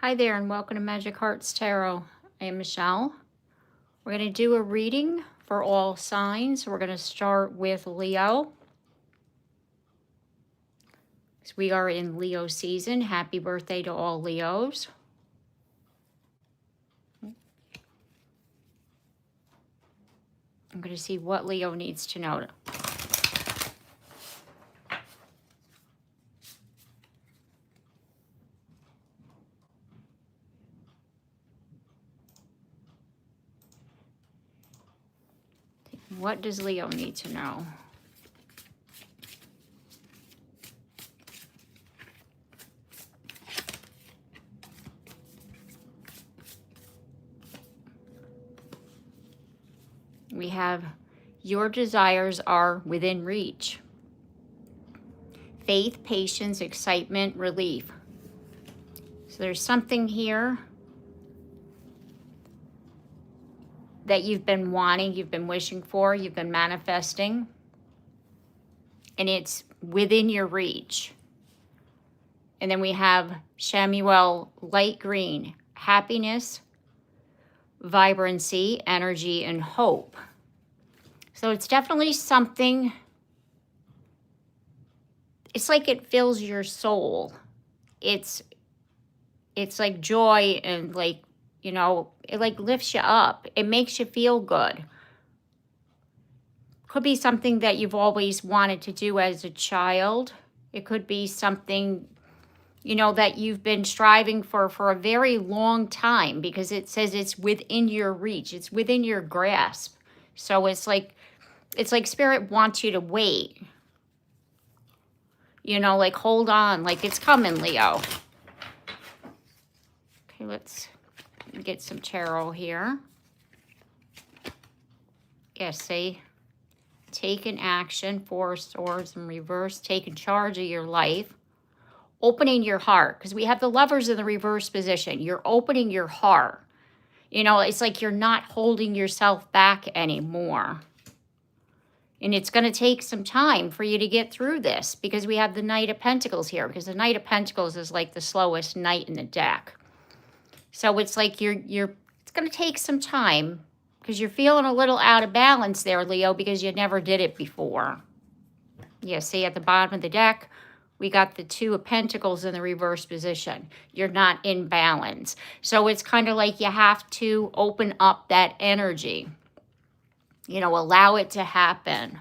Hi there and welcome to Magic Hearts Tarot. I am Michelle. We're going to do a reading for all signs. We're going to start with Leo. We are in Leo season. Happy birthday to all Leos. I'm going to see what Leo needs to know. What does Leo need to know? We have your desires are within reach. Faith, patience, excitement, relief. So there's something here that you've been wanting, you've been wishing for, you've been manifesting, and it's within your reach. And then we have Chamuel light green, happiness, vibrancy, energy, and hope. So it's definitely something, it's like it fills your soul. It's like joy and like, you know, it like lifts you up. It makes you feel good. Could be something that you've always wanted to do as a child. It could be something, you know, that you've been striving for a very long time, because it says it's within your reach. It's within your grasp. So it's like Spirit wants you to wait. You know, like hold on, like it's coming, Leo. Okay, let's get some tarot here. Yes, see? Taking action, Four of Swords in reverse, taking charge of your life. Opening your heart, because we have the Lovers in the reverse position. You're opening your heart. You know, it's like you're not holding yourself back anymore. And it's going to take some time for you to get through this, because we have the Knight of Pentacles here, because the Knight of Pentacles is like the slowest knight in the deck. So it's like it's going to take some time, because you're feeling a little out of balance there, Leo, because you never did it before. Yeah, see at the bottom of the deck, we got the Two of Pentacles in the reverse position. You're not in balance. So it's kind of like you have to open up that energy. You know, allow it to happen.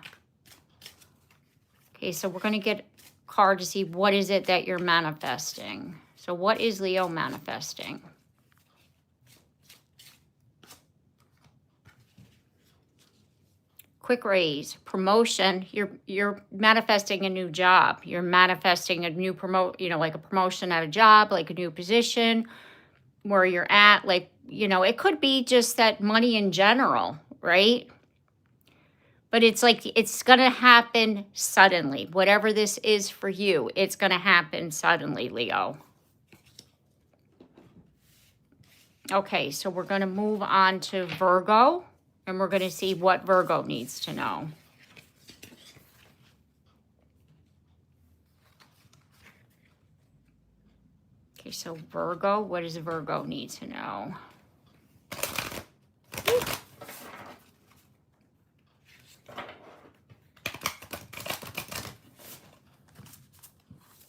Okay, so we're going to get a card to see what is it that you're manifesting. So what is Leo manifesting? Quick raise, promotion. You're manifesting a new job. You're manifesting a new like a promotion at a job, like a new position where you're at. Like, you know, it could be just that money in general, right? But it's like it's going to happen suddenly. Whatever this is for you, it's going to happen suddenly, Leo. Okay, so we're going to move on to Virgo, and we're going to see what Virgo needs to know. Okay, so Virgo, what does Virgo need to know?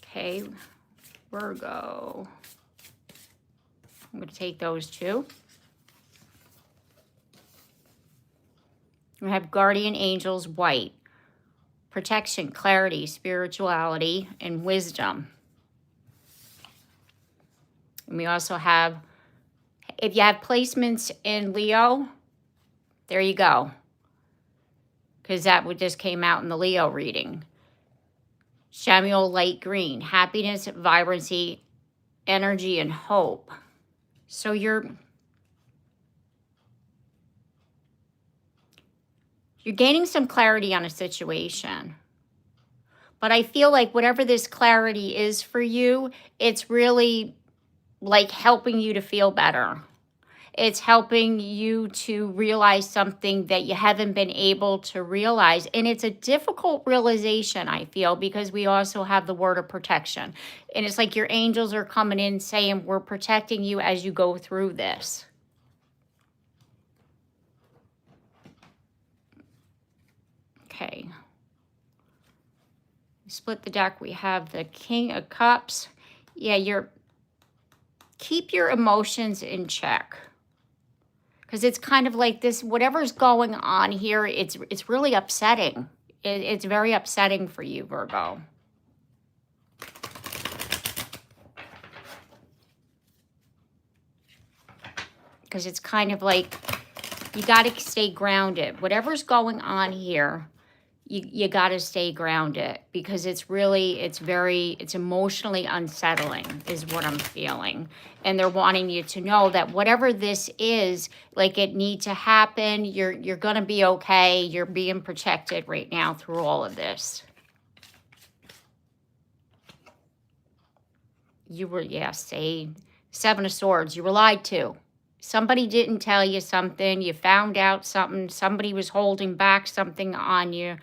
Okay, Virgo. I'm going to take those two. We have Guardian Angels white. Protection, clarity, spirituality, and wisdom. And we also have, if you have placements in Leo, there you go. Because that just came out in the Leo reading. Chamuel light green, happiness, vibrancy, energy, and hope. So you're gaining some clarity on a situation. But I feel like whatever this clarity is for you, it's really like helping you to feel better. It's helping you to realize something that you haven't been able to realize. And it's a difficult realization, I feel, because we also have the word of protection. And it's like your angels are coming in saying, we're protecting you as you go through this. Okay. Split the deck. We have the King of Cups. Yeah, keep your emotions in check. Because it's kind of like this, whatever's going on here, it's really upsetting. It's very upsetting for you, Virgo. Because it's kind of like you got to stay grounded. Whatever's going on here, you got to stay grounded, because it's emotionally unsettling is what I'm feeling. And they're wanting you to know that whatever this is, like, it needs to happen. You're going to be okay. You're being protected right now through all of this. You were, say, Seven of Swords. You were lied to. Somebody didn't tell you something. You found out something. Somebody was holding back something on you,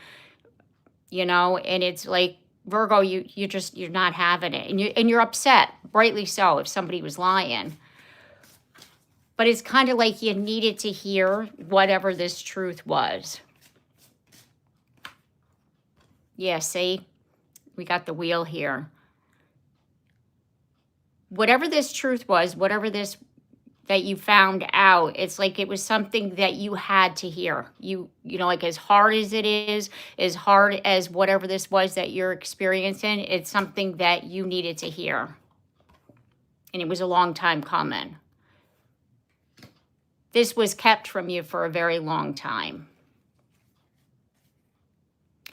and it's like, Virgo, you're not having it. And you're upset, rightly so, if somebody was lying. But it's kind of like you needed to hear whatever this truth was. Yeah, see? We got the wheel here. Whatever this truth was, whatever this that you found out, it's like it was something that you had to hear. Like, as hard as it is, as hard as whatever this was that you're experiencing, it's something that you needed to hear. And it was a long time coming. This was kept from you for a very long time.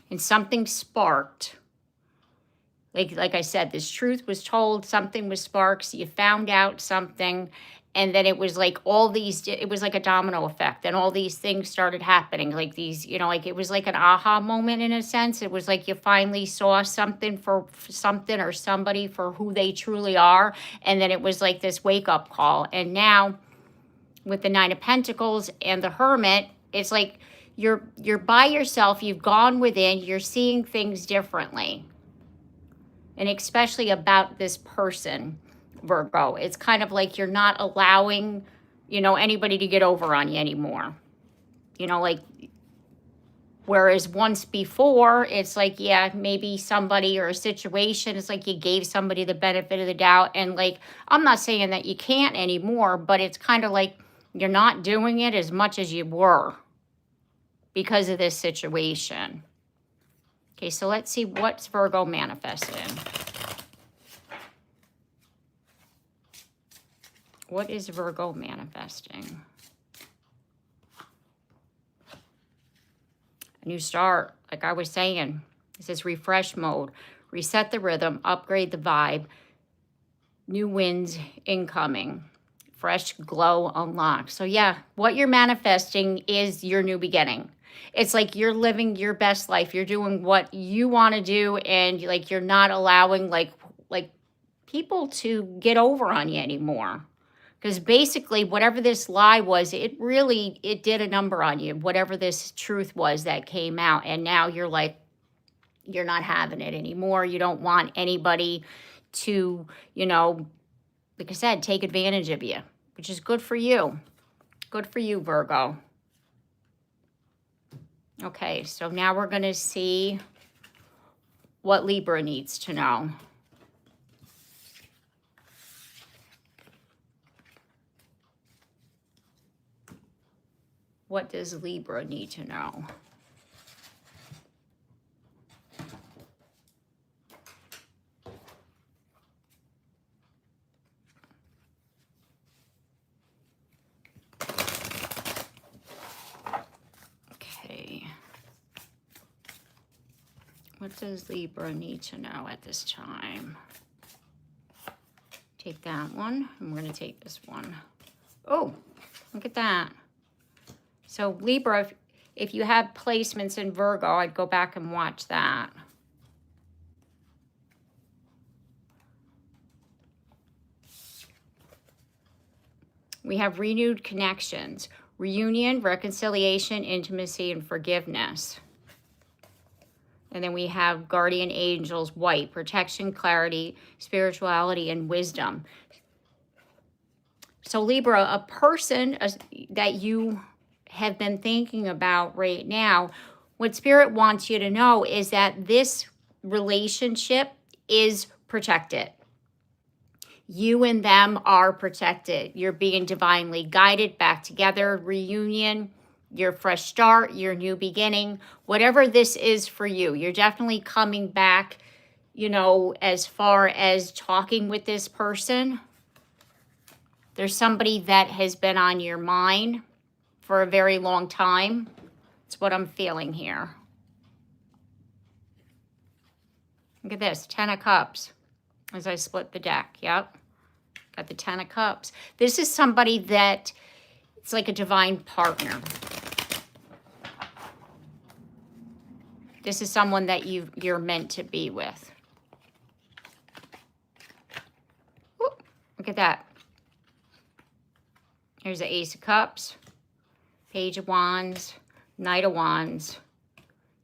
And something sparked. Like I said, this truth was told, something was sparked, so you found out something. And then it was like it was like a domino effect. And all these things started happening. Like these, like it was like an aha moment in a sense. It was like you finally saw something for something or somebody for who they truly are. And then it was like this wake up call. And now with the Nine of Pentacles and the Hermit, it's like you're by yourself. You've gone within. You're seeing things differently. And especially about this person, Virgo. It's kind of like you're not allowing, anybody to get over on you anymore. Like, whereas once before, it's like, yeah, maybe somebody or a situation, it's like you gave somebody the benefit of the doubt. And like, I'm not saying that you can't anymore, but it's kind of like you're not doing it as much as you were because of this situation. Okay, so let's see what's Virgo manifesting. What is Virgo manifesting? A new start, like I was saying. It says refresh mode, reset the rhythm, upgrade the vibe, new winds incoming, fresh glow unlocked. So yeah, what you're manifesting is your new beginning. It's like you're living your best life. You're doing what you want to do, and like you're not allowing like people to get over on you anymore. Because basically, whatever this lie was, it did a number on you, whatever this truth was that came out. And now you're like, you're not having it anymore. You don't want anybody to, like I said, take advantage of you, which is good for you. Good for you, Virgo. Okay, so now we're going to see what Libra needs to know. What does Libra need to know? Okay. What does Libra need to know at this time? Take that one, and we're going to take this one. Oh, look at that. So Libra, if you have placements in Virgo, I'd go back and watch that. We have renewed connections, reunion, reconciliation, intimacy, and forgiveness. And then we have guardian angels, white, protection, clarity, spirituality, and wisdom. So Libra, a person that you have been thinking about right now, what Spirit wants you to know is that this relationship is protected. You and them are protected. You're being divinely guided back together, reunion, your fresh start, your new beginning, whatever this is for you. You're definitely coming back, you know, as far as talking with this person. There's somebody that has been on your mind for a very long time. That's what I'm feeling here. Look at this, 10 of Cups, as I split the deck. Yep, got the 10 of Cups. This is somebody that, it's like a divine partner. This is someone that you're meant to be with. Ooh, look at that. Here's the Ace of Cups, Page of Wands, Knight of Wands.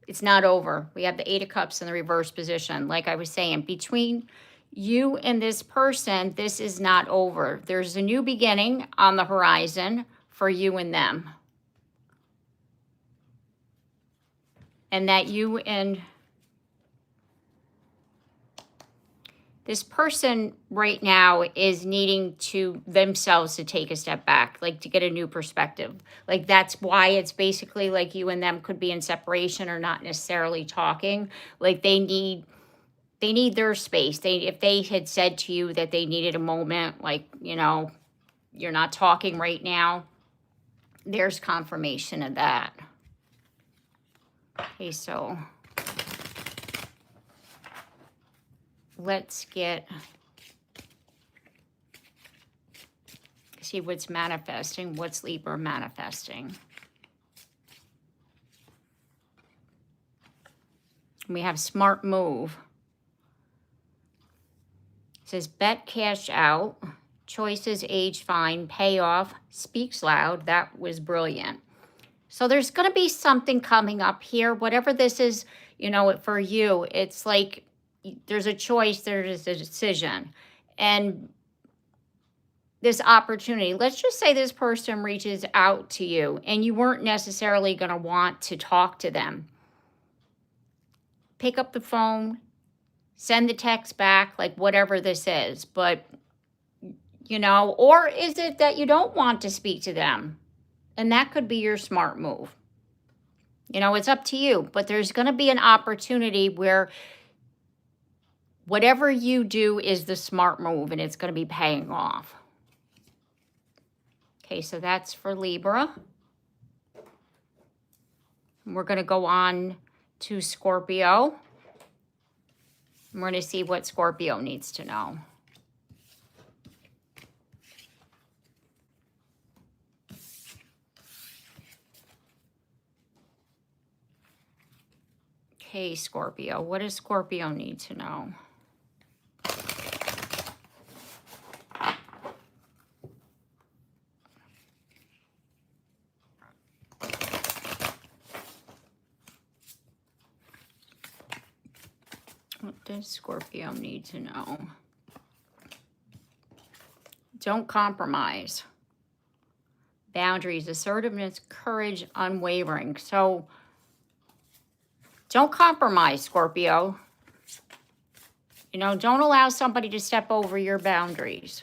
It's not over. We have the Eight of Cups in the reverse position. Like I was saying, between you and this person, this is not over. There's a new beginning on the horizon for you and them. And that you and this person right now is needing to themselves to take a step back, like to get a new perspective. Like that's why it's basically like you and them could be in separation or not necessarily talking. Like they need their space. If they had said to you that they needed a moment, like, you know, you're not talking right now, there's confirmation of that. Okay, so let's see what's manifesting. What's Libra manifesting? We have smart move. It says bet cash out, choices age fine, payoff, speaks loud. That was brilliant. So there's going to be something coming up here. Whatever this is, you know, for you, it's like there's a choice, there's a decision. And this opportunity, let's just say this person reaches out to you and you weren't necessarily going to want to talk to them. Pick up the phone, send the text back, like whatever this is. But, you know, or is it that you don't want to speak to them? And that could be your smart move. You know, it's up to you. But there's going to be an opportunity where whatever you do is the smart move and it's going to be paying off. Okay, so that's for Libra. We're going to go on to Scorpio. We're going to see what Scorpio needs to know. Okay, Scorpio. What does Scorpio need to know? What does Scorpio need to know? Don't compromise. Boundaries, assertiveness, courage, unwavering. So don't compromise, Scorpio. You know, don't allow somebody to step over your boundaries.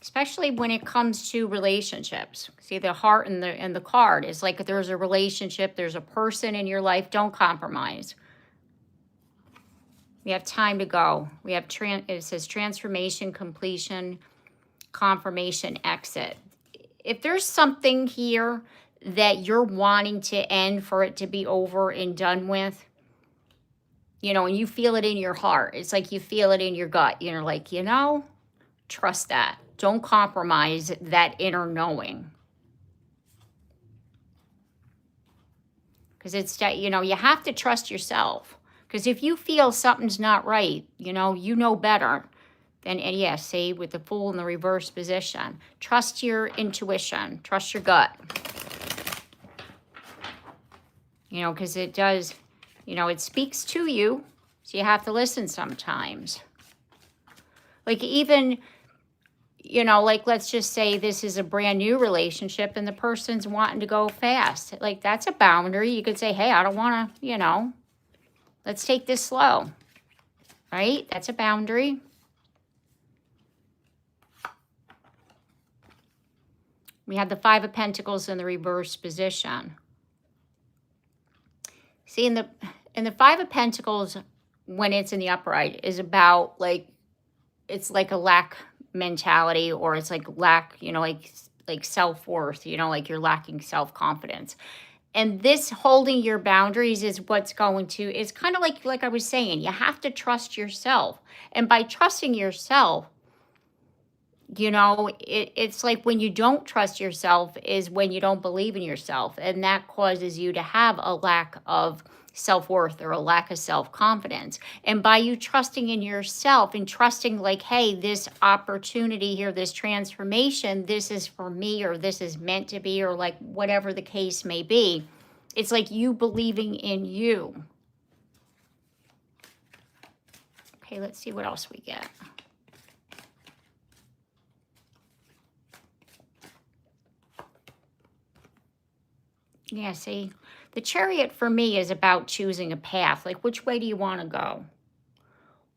Especially when it comes to relationships. See, the heart and the card is like if there's a relationship, there's a person in your life, don't compromise. We have time to go. We have, it says transformation, completion, confirmation, exit. If there's something here that you're wanting to end for it to be over and done with, you know, and you feel it in your heart. It's like you feel it in your gut. You're like, you know, trust that. Don't compromise that inner knowing. Because it's, you know, you have to trust yourself. Because if you feel something's not right, you know better. Then, and yes, see, with the Fool in the reverse position. Trust your intuition. Trust your gut. You know, because it does, you know, it speaks to you. So you have to listen sometimes. Like even, you know, like let's just say this is a brand new relationship and the person's wanting to go fast. Like that's a boundary. You could say, hey, I don't want to, you know, let's take this slow. Right? That's a boundary. We have the Five of Pentacles in the reverse position. See, in the Five of Pentacles, when it's in the upright, is about like, it's like a lack mentality, or it's like lack, you know, like self-worth, you know, like you're lacking self-confidence. And this holding your boundaries is what's going to, it's kind of like I was saying, you have to trust yourself. And by trusting yourself, you know, it's like when you don't trust yourself is when you don't believe in yourself. And that causes you to have a lack of self-worth or a lack of self-confidence. And by you trusting in yourself and trusting like, hey, this opportunity here, this transformation, this is for me, or this is meant to be, or like whatever the case may be, it's like you believing in you. Okay, let's see what else we get. Yeah, see, the Chariot for me is about choosing a path. Like, which way do you want to go?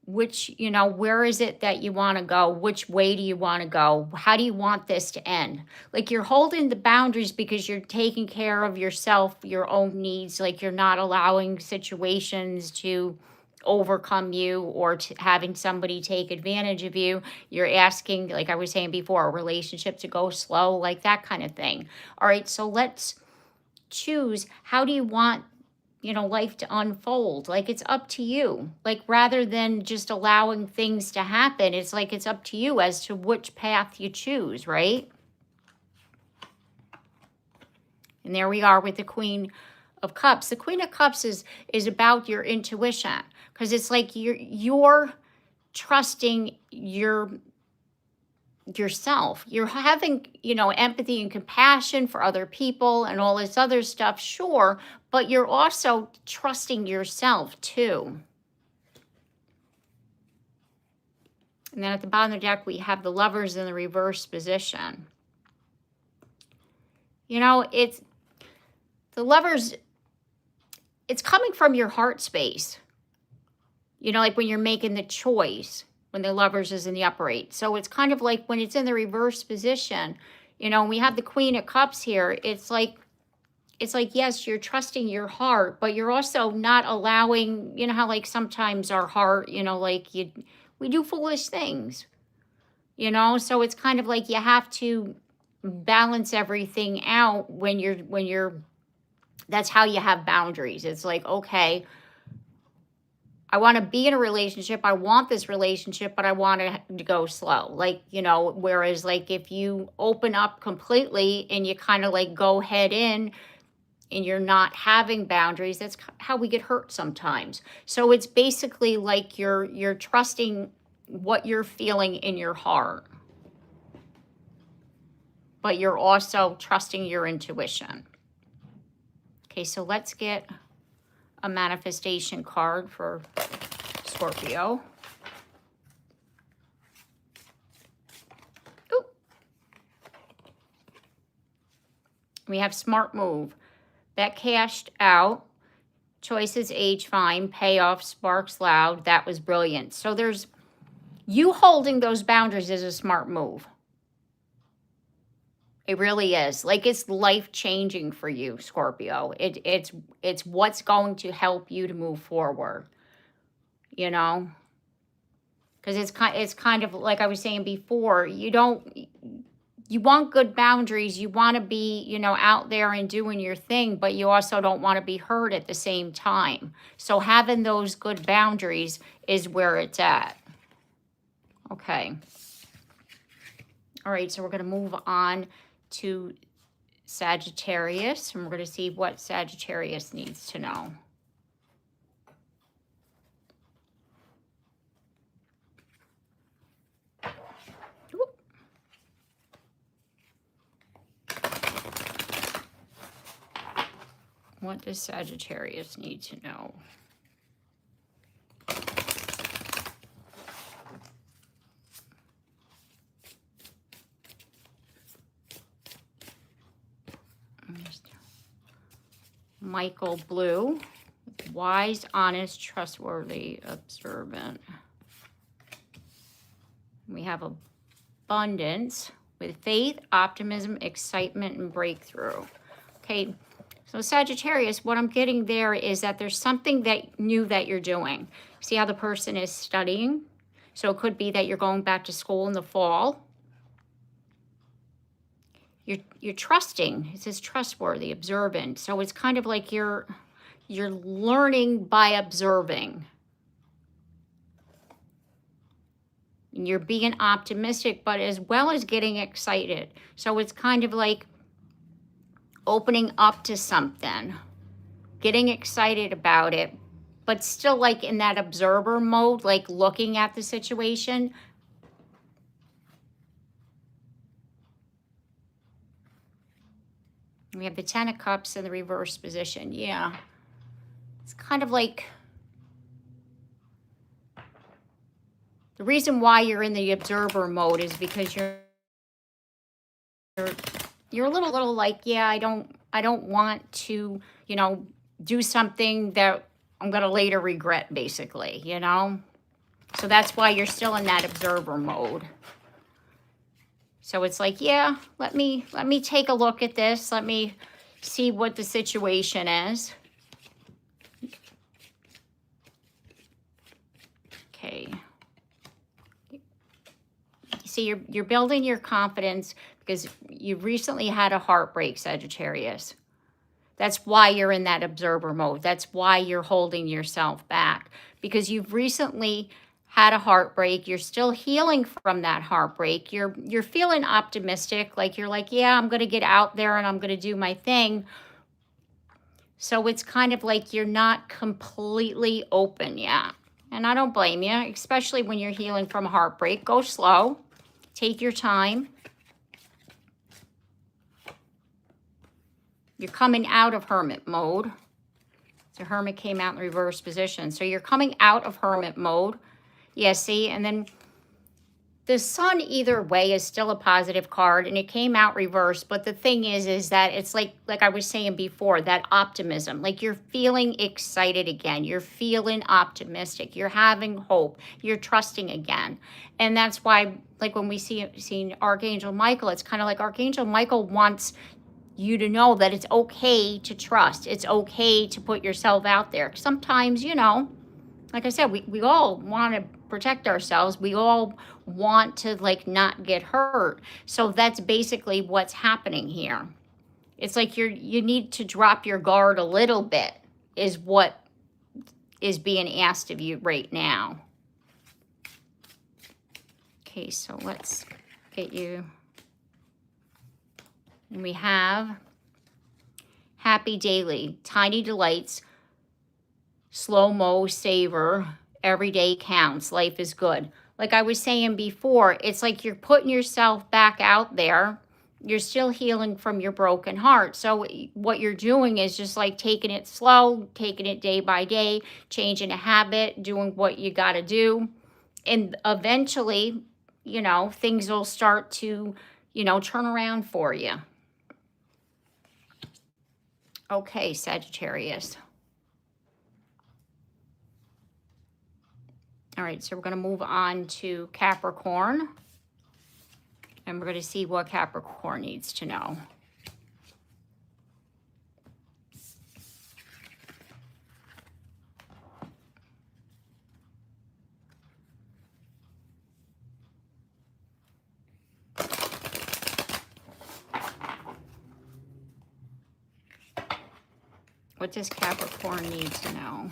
Which, you know, where is it that you want to go? Which way do you want to go? How do you want this to end? Like, you're holding the boundaries because you're taking care of yourself, your own needs. Like, you're not allowing situations to overcome you or having somebody take advantage of you. You're asking, like I was saying before, a relationship to go slow, like that kind of thing. All right, so let's choose, how do you want, you know, life to unfold? Like, it's up to you. Like, rather than just allowing things to happen, it's like it's up to you as to which path you choose, right? And there we are with the Queen of Cups. The Queen of Cups is about your intuition, because it's like you're trusting yourself. You're having, you know, empathy and compassion for other people and all this other stuff, sure, but you're also trusting yourself too. And then at the bottom of the deck, we have the Lovers in the reverse position. You know, it's the Lovers, it's coming from your heart space. You know, like when you're making the choice, when the Lovers is in the upright. So it's kind of like when it's in the reverse position, you know, we have the Queen of Cups here. It's like, yes, you're trusting your heart, but you're also not allowing, you know, how like sometimes our heart, you know, like we do foolish things, you know? So it's kind of like you have to balance everything out when you're, that's how you have boundaries. It's like, okay, I want to be in a relationship. I want this relationship, but I want it to go slow. Like, you know, whereas like if you open up completely and you kind of like go head in and you're not having boundaries, that's how we get hurt sometimes. So it's basically like you're trusting what you're feeling in your heart, but you're also trusting your intuition. Okay, so let's get a manifestation card for Scorpio. Ooh. We have smart move. Bet cashed out. Choices age fine. Payoff sparks loud. That was brilliant. So there's, you holding those boundaries is a smart move. It really is. Like, it's life-changing for you, Scorpio. It's what's going to help you to move forward, you know? Because it's kind of like I was saying before, you want good boundaries. You want to be, you know, out there and doing your thing, but you also don't want to be hurt at the same time. So having those good boundaries is where it's at. Okay. All right, so we're going to move on to Sagittarius, and we're going to see what Sagittarius needs to know. What does Sagittarius need to know? Michael Blue, wise, honest, trustworthy, observant. We have abundance with faith, optimism, excitement, and breakthrough. Okay, so Sagittarius, what I'm getting there is that there's something that new that you're doing. See how the person is studying? So it could be that you're going back to school in the fall. You're trusting. It says trustworthy, observant. So it's kind of like you're learning by observing. And you're being optimistic, but as well as getting excited. So it's kind of like opening up to something, getting excited about it, but still like in that observer mode, like looking at the situation. We have the Ten of Cups in the reverse position. Yeah. It's kind of like the reason why you're in the observer mode is because you're a little like, yeah, I don't want to, you know, do something that I'm going to later regret, basically, you know? So that's why you're still in that observer mode. So it's like, yeah, let me take a look at this. Let me see what the situation is. Okay. See, you're building your confidence because you've recently had a heartbreak, Sagittarius. That's why you're in that observer mode. That's why you're holding yourself back, because you've recently had a heartbreak. You're still healing from that heartbreak. You're feeling optimistic, like you're like, yeah, I'm going to get out there and I'm going to do my thing. So it's kind of like you're not completely open yet. And I don't blame you, especially when you're healing from a heartbreak. Go slow. Take your time. You're coming out of hermit mode. So hermit came out in reverse position. So you're coming out of hermit mode. Yeah, see, and then the sun either way is still a positive card, and it came out reversed. But the thing is that it's like I was saying before, that optimism, like you're feeling excited again. You're feeling optimistic. You're having hope. You're trusting again. And that's why, like when we see Archangel Michael, it's kind of like Archangel Michael wants you to know that it's okay to trust. It's okay to put yourself out there. Sometimes, you know, like I said, we all want to protect ourselves. We all want to like not get hurt. So that's basically what's happening here. It's like you need to drop your guard a little bit is what is being asked of you right now. Okay, so let's get you. And we have happy daily, tiny delights, slow-mo, savor, every day counts, life is good. Like I was saying before, it's like you're putting yourself back out there. You're still healing from your broken heart. So what you're doing is just like taking it slow, taking it day by day, changing a habit, doing what you got to do. And eventually, you know, things will start to, you know, turn around for you. Okay, Sagittarius. All right, so we're going to move on to Capricorn. And we're going to see what Capricorn needs to know. What does Capricorn need to know?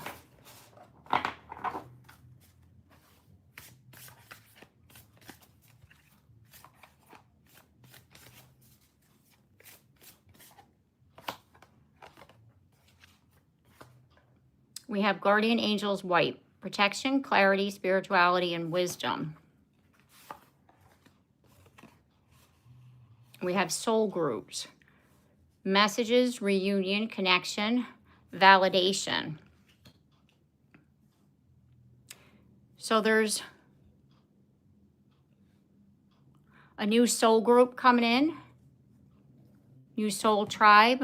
We have Guardian Angels White, protection, clarity, spirituality, and wisdom. We have soul groups, messages, reunion, connection, validation. So there's a new soul group coming in, new soul tribe.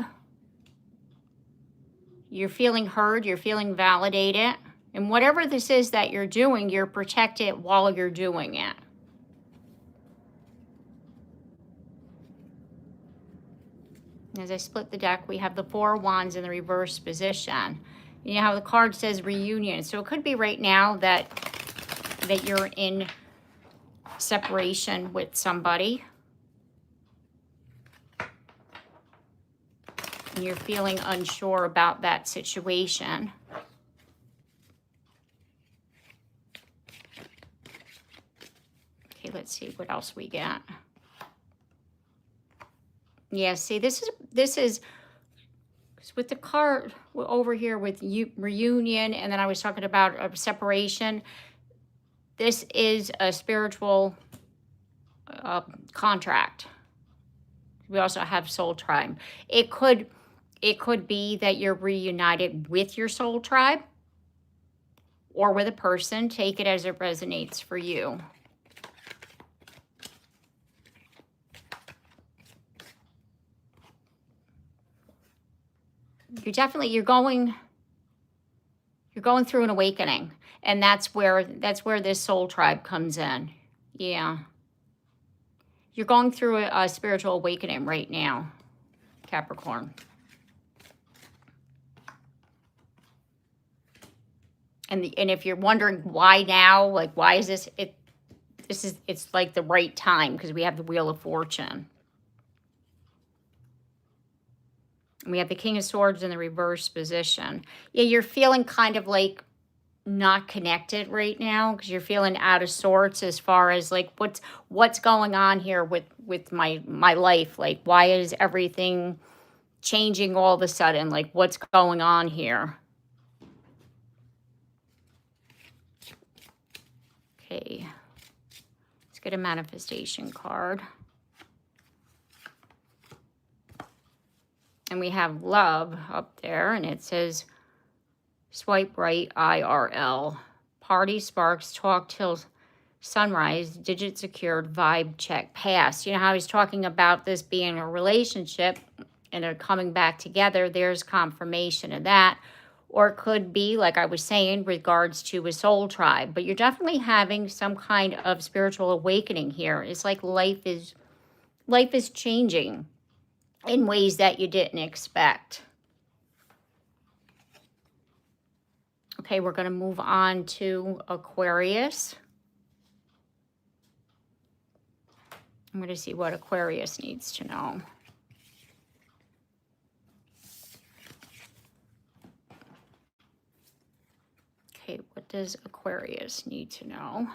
You're feeling heard, you're feeling validated. And whatever this is that you're doing, you're protected while you're doing it. As I split the deck, we have the Four of Wands in the reverse position. You know how the card says reunion. So it could be right now that you're in separation with somebody. And you're feeling unsure about that situation. Okay, let's see what else we got. Yeah, see, this is with the card over here with reunion, and then I was talking about a separation. This is a spiritual contract. We also have soul tribe. It could be that you're reunited with your soul tribe or with a person. Take it as it resonates for you. You're going through an awakening, and that's where this soul tribe comes in. Yeah. You're going through a spiritual awakening right now, Capricorn. And if you're wondering why now, like why is this it's like the right time, because we have the Wheel of Fortune. We have the King of Swords in the reverse position. Yeah, you're feeling kind of like not connected right now, because you're feeling out of sorts as far as like what's going on here with my life. Like, why is everything changing all of a sudden? Like, what's going on here? Okay, let's get a manifestation card. And we have love up there, and it says, swipe right, IRL. Party sparks, talk till sunrise, digit secured, vibe check, pass. You know how he's talking about this being a relationship and they're coming back together. There's confirmation of that. Or it could be, like I was saying, regards to a soul tribe. But you're definitely having some kind of spiritual awakening here. It's like life is changing in ways that you didn't expect. Okay, we're going to move on to Aquarius. I'm going to see what Aquarius needs to know. Okay, what does Aquarius need to know?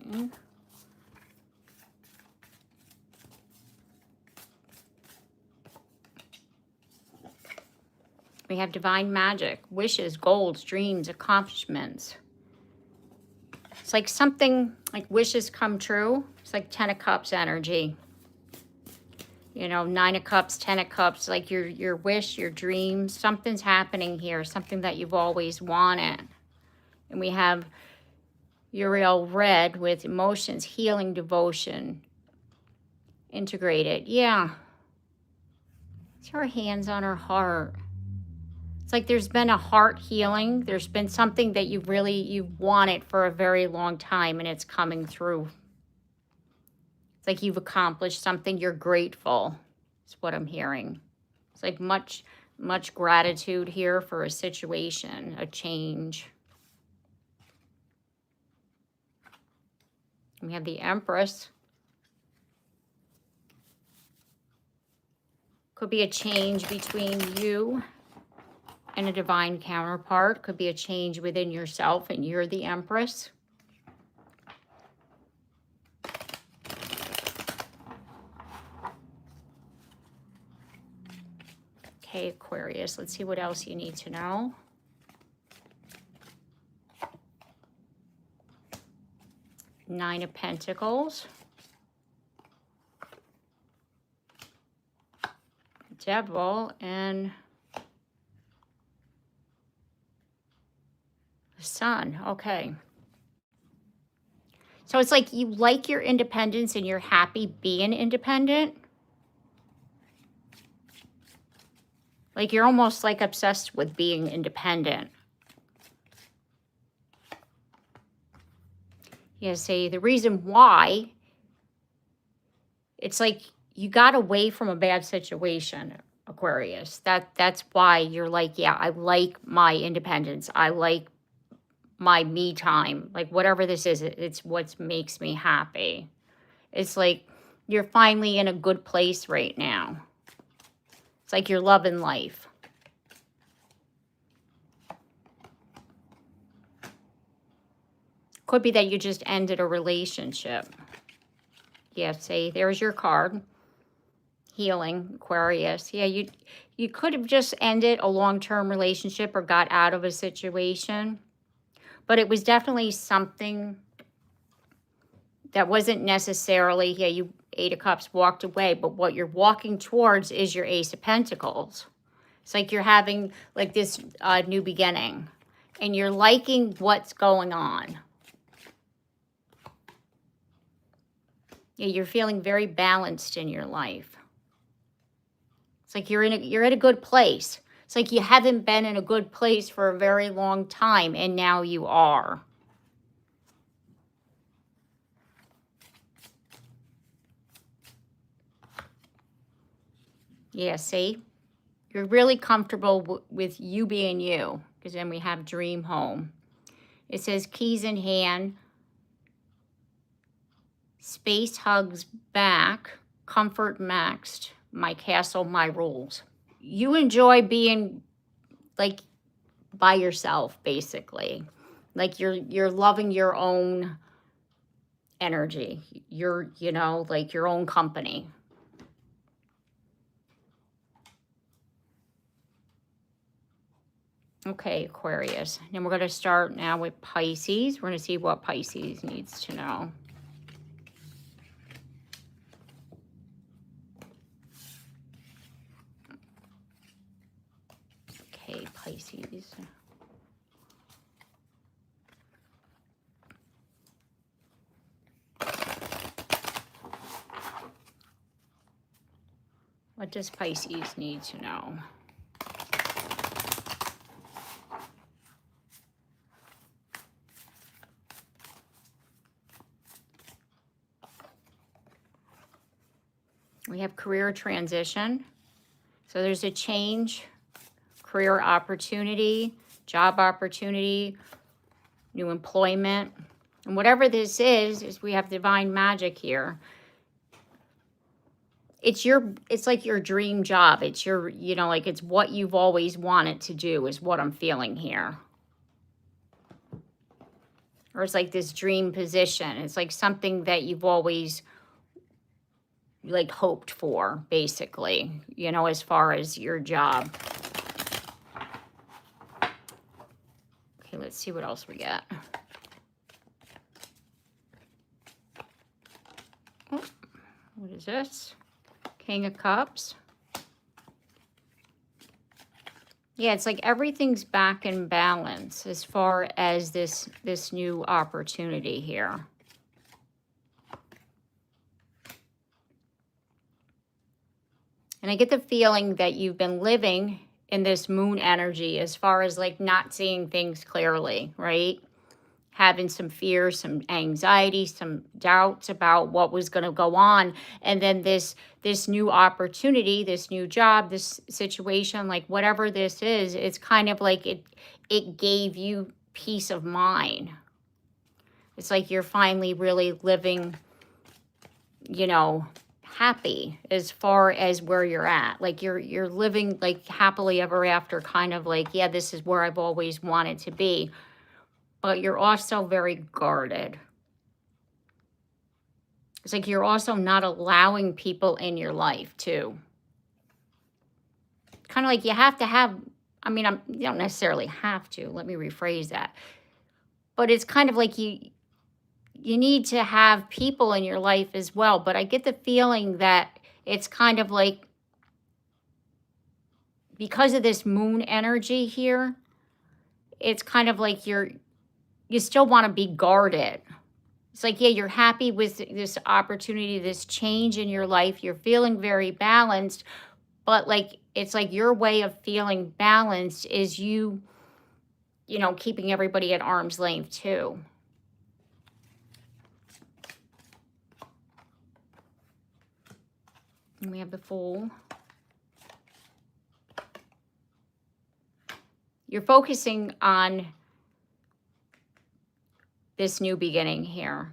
Okay. We have divine magic, wishes, goals, dreams, accomplishments. It's like something like wishes come true. It's like 10 of Cups energy. You know, 9 of Cups, 10 of Cups, like your wish, your dreams. Something's happening here, something that you've always wanted. And we have Uriel red with emotions, healing, devotion, integrated. Yeah. It's her hands on her heart. It's like there's been a heart healing. There's been something that you've wanted for a very long time, and it's coming through. It's like you've accomplished something. You're grateful. That's what I'm hearing. It's like much gratitude here for a situation, a change. We have the Empress. Could be a change between you and a divine counterpart. Could be a change within yourself and you're the Empress. Okay, Aquarius, let's see what else you need to know. Nine of Pentacles. Devil and the Sun. Okay. So it's like you like your independence and you're happy being independent. Like you're almost like obsessed with being independent. Yeah, see, the reason why, it's like you got away from a bad situation, Aquarius. That's why you're like, yeah, I like my independence. I like my me time. Like whatever this is, it's what makes me happy. It's like you're finally in a good place right now. It's like you're loving life. Could be that you just ended a relationship. Yeah, see, there's your card. Healing, Aquarius. Yeah, you could have just ended a long-term relationship or got out of a situation. But it was definitely something that wasn't necessarily, yeah, you Eight of Cups walked away, but what you're walking towards is your Ace of Pentacles. It's like you're having like this new beginning and you're liking what's going on. Yeah, you're feeling very balanced in your life. It's like you're at a good place. It's like you haven't been in a good place for a very long time and now you are. Yeah, see? You're really comfortable with you being you, because then we have dream home. It says keys in hand, space hugs back, comfort maxed, my castle, my rules. You enjoy being like by yourself, basically. Like you're loving your own energy. You're, you know, like your own company. Okay, Aquarius. And we're going to start now with Pisces. We're going to see what Pisces needs to know. Okay, Pisces. What does Pisces need to know? We have career transition. So there's a change, career opportunity, job opportunity, new employment. And whatever this is we have divine magic here. It's like your dream job. It's your, you know, like it's what you've always wanted to do is what I'm feeling here. Or it's like this dream position. It's like something that you've always like hoped for, basically, you know, as far as your job. Okay, let's see what else we got. Oh, what is this? King of Cups. Yeah, it's like everything's back in balance as far as this new opportunity here. And I get the feeling that you've been living in this moon energy as far as like not seeing things clearly, right? Having some fears, some anxiety, some doubts about what was going to go on. And then this new opportunity, this new job, this situation, like whatever this is, it's kind of like it gave you peace of mind. It's like you're finally really living, you know, happy as far as where you're at. Like you're living like happily ever after, kind of like, yeah, this is where I've always wanted to be. But you're also very guarded. It's like you're also not allowing people in your life too. Kind of like you have to have, I mean, you don't necessarily have to, let me rephrase that. But it's kind of like you you need to have people in your life as well. But I get the feeling that it's kind of like, because of this moon energy here, it's kind of like you still want to be guarded. It's like, yeah, you're happy with this opportunity, this change in your life. You're feeling very balanced, but like, it's like your way of feeling balanced is keeping everybody at arm's length too. And we have the Fool. You're focusing on this new beginning here.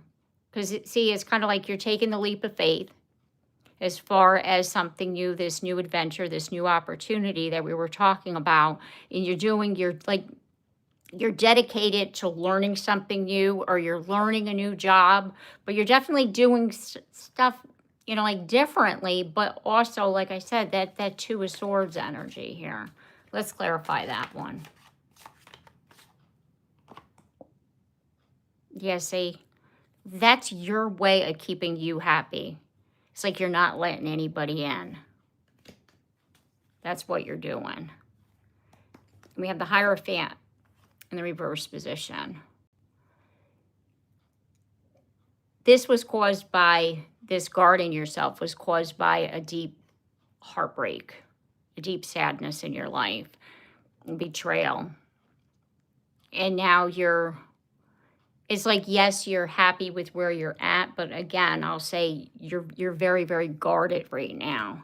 Because, see, it's kind of like you're taking the leap of faith as far as something new, this new adventure, this new opportunity that we were talking about. And you're dedicated to learning something new, or you're learning a new job, but you're definitely doing stuff, like differently, but also, like I said, that Two of Swords energy here. Let's clarify that one. Yeah, see, that's your way of keeping you happy. It's like you're not letting anybody in. That's what you're doing. We have the Hierophant in the reverse position. This was caused by, this guarding yourself was caused by a deep heartbreak, a deep sadness in your life, betrayal. And now it's like, yes, you're happy with where you're at, but again, I'll say you're very, very guarded right now.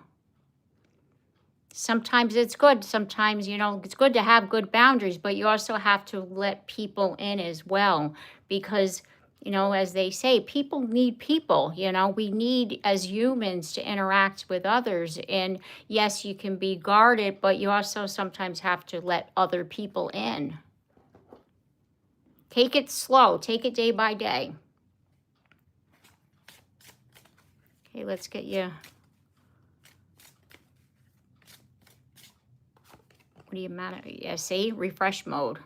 Sometimes it's good. Sometimes, it's good to have good boundaries, but you also have to let people in as well, because, as they say, people need people. We need, as humans, to interact with others. And yes, you can be guarded, but you also sometimes have to let other people in. Take it slow. Take it day by day. Okay, let's get you. What do you matter? Yeah, see? Refresh mode.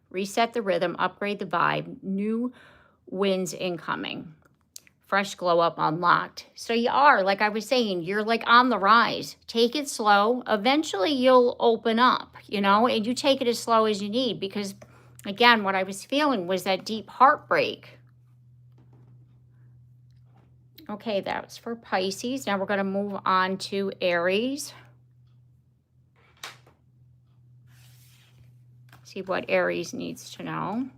Reset the rhythm. Upgrade the vibe. New winds incoming. Fresh glow up unlocked. So you are, like I was saying, you're like on the rise. Take it slow. Eventually you'll open up, and you take it as slow as you need, because, again, what I was feeling was that deep heartbreak. Okay, that's for Pisces. Now we're going to move on to Aries. See what Aries needs to know.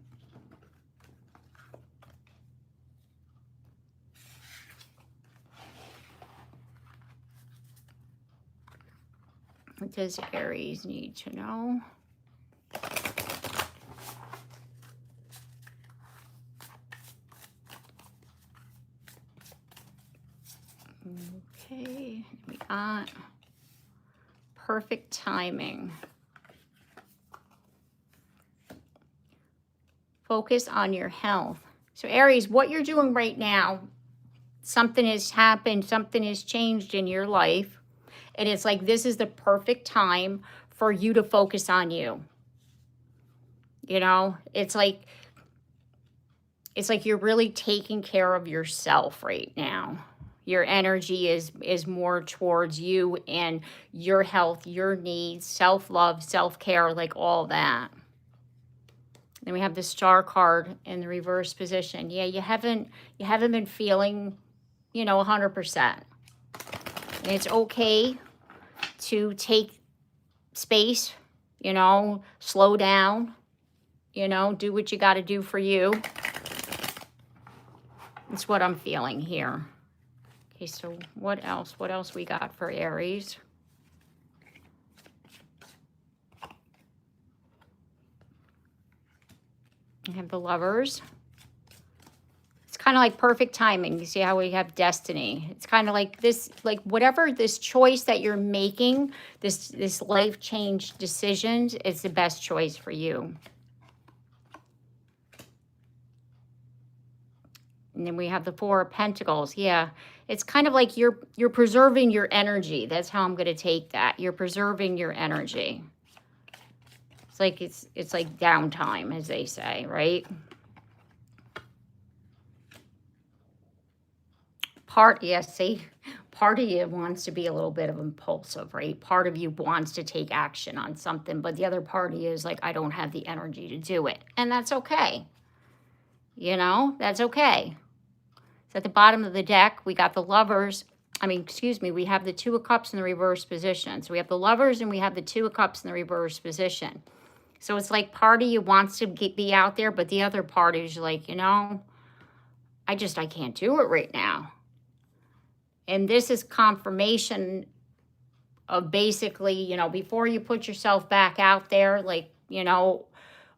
What does Aries need to know? Okay, we got perfect timing. Focus on your health. So Aries, what you're doing right now, something has happened, something has changed in your life. And it's like, this is the perfect time for you to focus on you. It's like you're really taking care of yourself right now. Your energy is more towards you and your health, your needs, self-love, self-care, like all that. Then we have the Star card in the reverse position. Yeah, you haven't been feeling, 100%. And it's okay to take space, slow down, do what you got to do for you. That's what I'm feeling here. Okay, so what else? What else we got for Aries? We have the Lovers. It's kind of like perfect timing. You see how we have Destiny. It's kind of like this, like whatever this choice that you're making, this life change decisions, is the best choice for you. And then we have the Four of Pentacles. Yeah, it's kind of like you're preserving your energy. That's how I'm going to take that. You're preserving your energy. It's like downtime, as they say, right? See, part of you wants to be a little bit of impulsive, right? Part of you wants to take action on something, but the other part of you is like, I don't have the energy to do it. And that's okay. You know, that's okay. So at the bottom of the deck, we got the lovers. We have the Two of Cups in the reverse position. So we have the lovers and we have the Two of Cups in the reverse position. So it's like part of you wants to be out there, but the other part is like, you know, I can't do it right now. And this is confirmation of basically, you know, before you put yourself back out there, like, you know,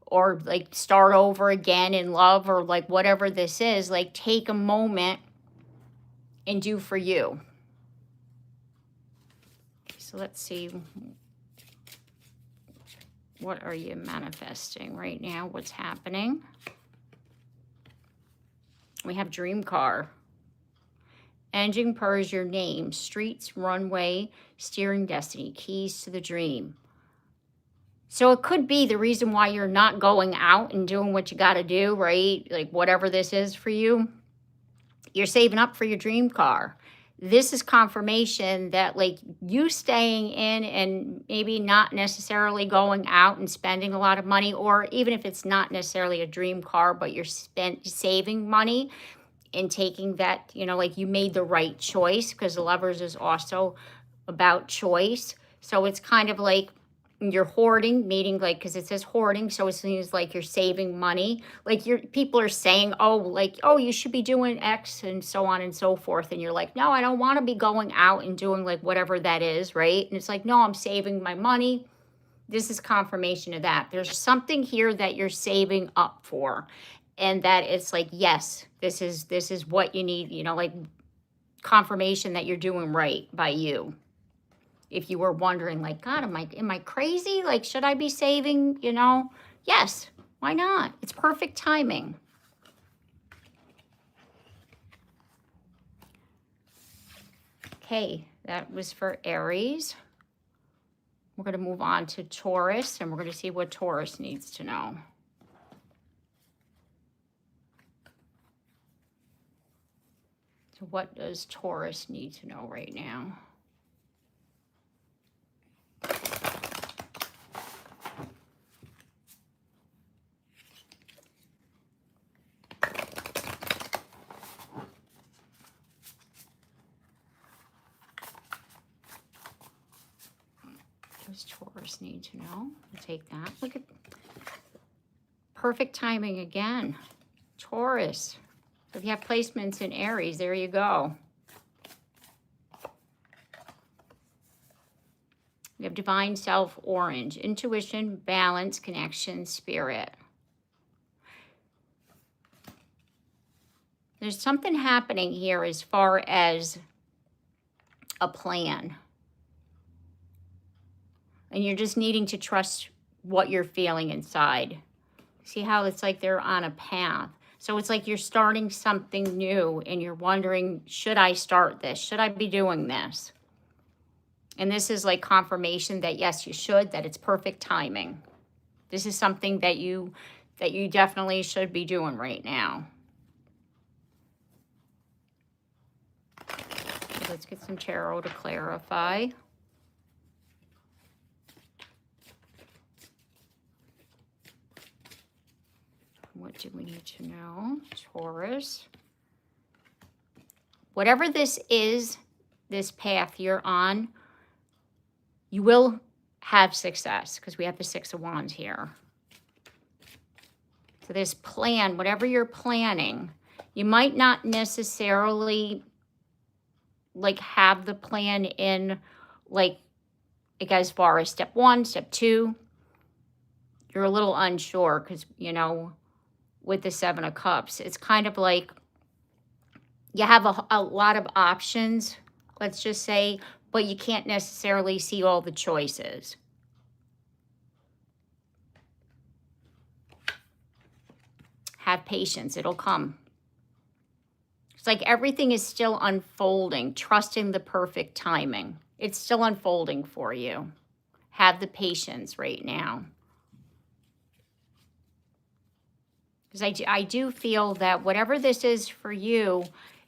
or like start over again in love or like whatever this is, like take a moment and do for you. So let's see. What are you manifesting right now? What's happening? We have dream car. Engine per is your name. Streets, runway, steering destiny, keys to the dream. So it could be the reason why you're not going out and doing what you got to do, right? Like whatever this is for you, you're saving up for your dream car. This is confirmation that like you staying in and maybe not necessarily going out and spending a lot of money, or even if it's not necessarily a dream car, but you're saving money and taking that, you know, like you made the right choice, because the lovers is also about choice. So it's kind of like you're hoarding, meaning like, because it says hoarding, so it seems like you're saving money. Like people are saying, oh, like, oh, you should be doing X and so on and so forth. And you're like, no, I don't want to be going out and doing like whatever that is, right? And it's like, no, I'm saving my money. This is confirmation of that. There's something here that you're saving up for. And that it's like, yes, this is what you need, you know, like confirmation that you're doing right by you. If you were wondering, like, God, am I crazy? Like, should I be saving, you know? Yes, why not? It's perfect timing. Okay, that was for Aries. We're going to move on to Taurus, and we're going to see what Taurus needs to know. So what does Taurus need to know right now? What does Taurus need to know? We'll take that. Look at perfect timing again. Taurus. If you have placements in Aries, there you go. We have Divine Self Orange. Intuition, balance, connection, spirit. There's something happening here as far as a plan. And you're just needing to trust what you're feeling inside. See how it's like they're on a path. So it's like you're starting something new and you're wondering, should I start this? Should I be doing this? And this is like confirmation that yes, you should, that it's perfect timing. This is something that you definitely should be doing right now. So let's get some tarot to clarify. What do we need to know? Taurus. Whatever this is, this path you're on, you will have success, because we have the Six of Wands here. So this plan, whatever you're planning, you might not necessarily like have the plan in like as far as step 1, step 2. You're a little unsure because, you know, with the Seven of Cups, it's kind of like you have a lot of options, let's just say, but you can't necessarily see all the choices. Have patience, it'll come. It's like everything is still unfolding. Trust in the perfect timing. It's still unfolding for you. Have the patience right now. Because I do feel that whatever this is for you,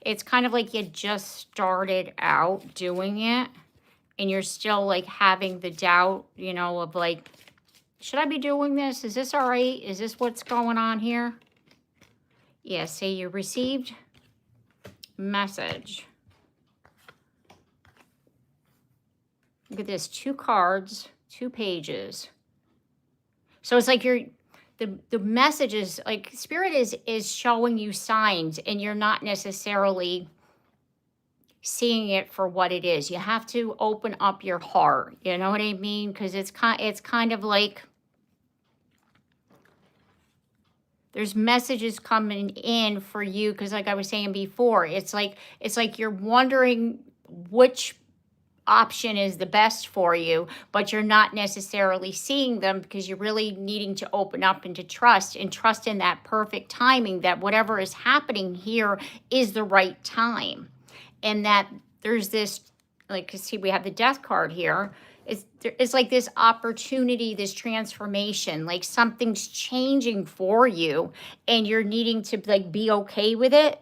it's kind of like you just started out doing it and you're still like having the doubt, you know, of like, should I be doing this? Is this all right? Is this what's going on here? Yeah, say you received message. Look at this, 2 cards, 2 pages. So it's like the message is like Spirit is showing you signs and you're not necessarily seeing it for what it is. You have to open up your heart. You know what I mean? Because it's kind of like there's messages coming in for you. Because like I was saying before, it's like you're wondering which option is the best for you, but you're not necessarily seeing them because you're really needing to open up and to trust in that perfect timing, that whatever is happening here is the right time. And that there's this, like, see, we have the Death card here. It's like this opportunity, this transformation, like something's changing for you and you're needing to like be okay with it.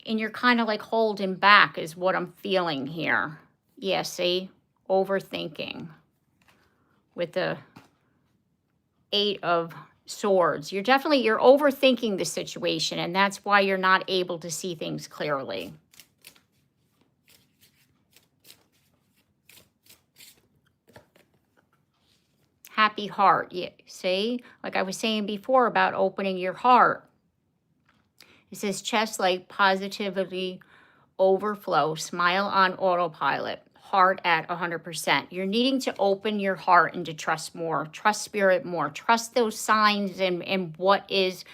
And you're kind of like holding back is what I'm feeling here. Yeah, see, overthinking with the 8 of Swords. You're overthinking the situation, and that's why you're not able to see things clearly. Happy heart. Yeah, see, like I was saying before about opening your heart. It says chest like positivity overflow, smile on autopilot, heart at 100%. You're needing to open your heart and to trust more, trust Spirit more, trust those signs and what is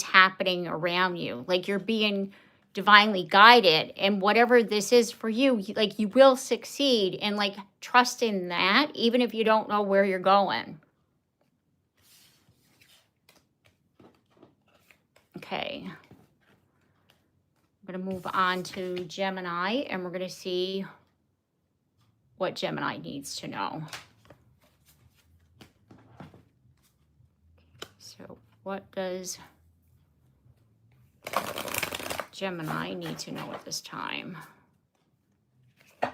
happening around you. Like you're being divinely guided, and whatever this is for you, like you will succeed, and like trust in that, even if you don't know where you're going. Okay. I'm going to move on to Gemini, and we're going to see what Gemini needs to know. So what does Gemini need to know at this time? What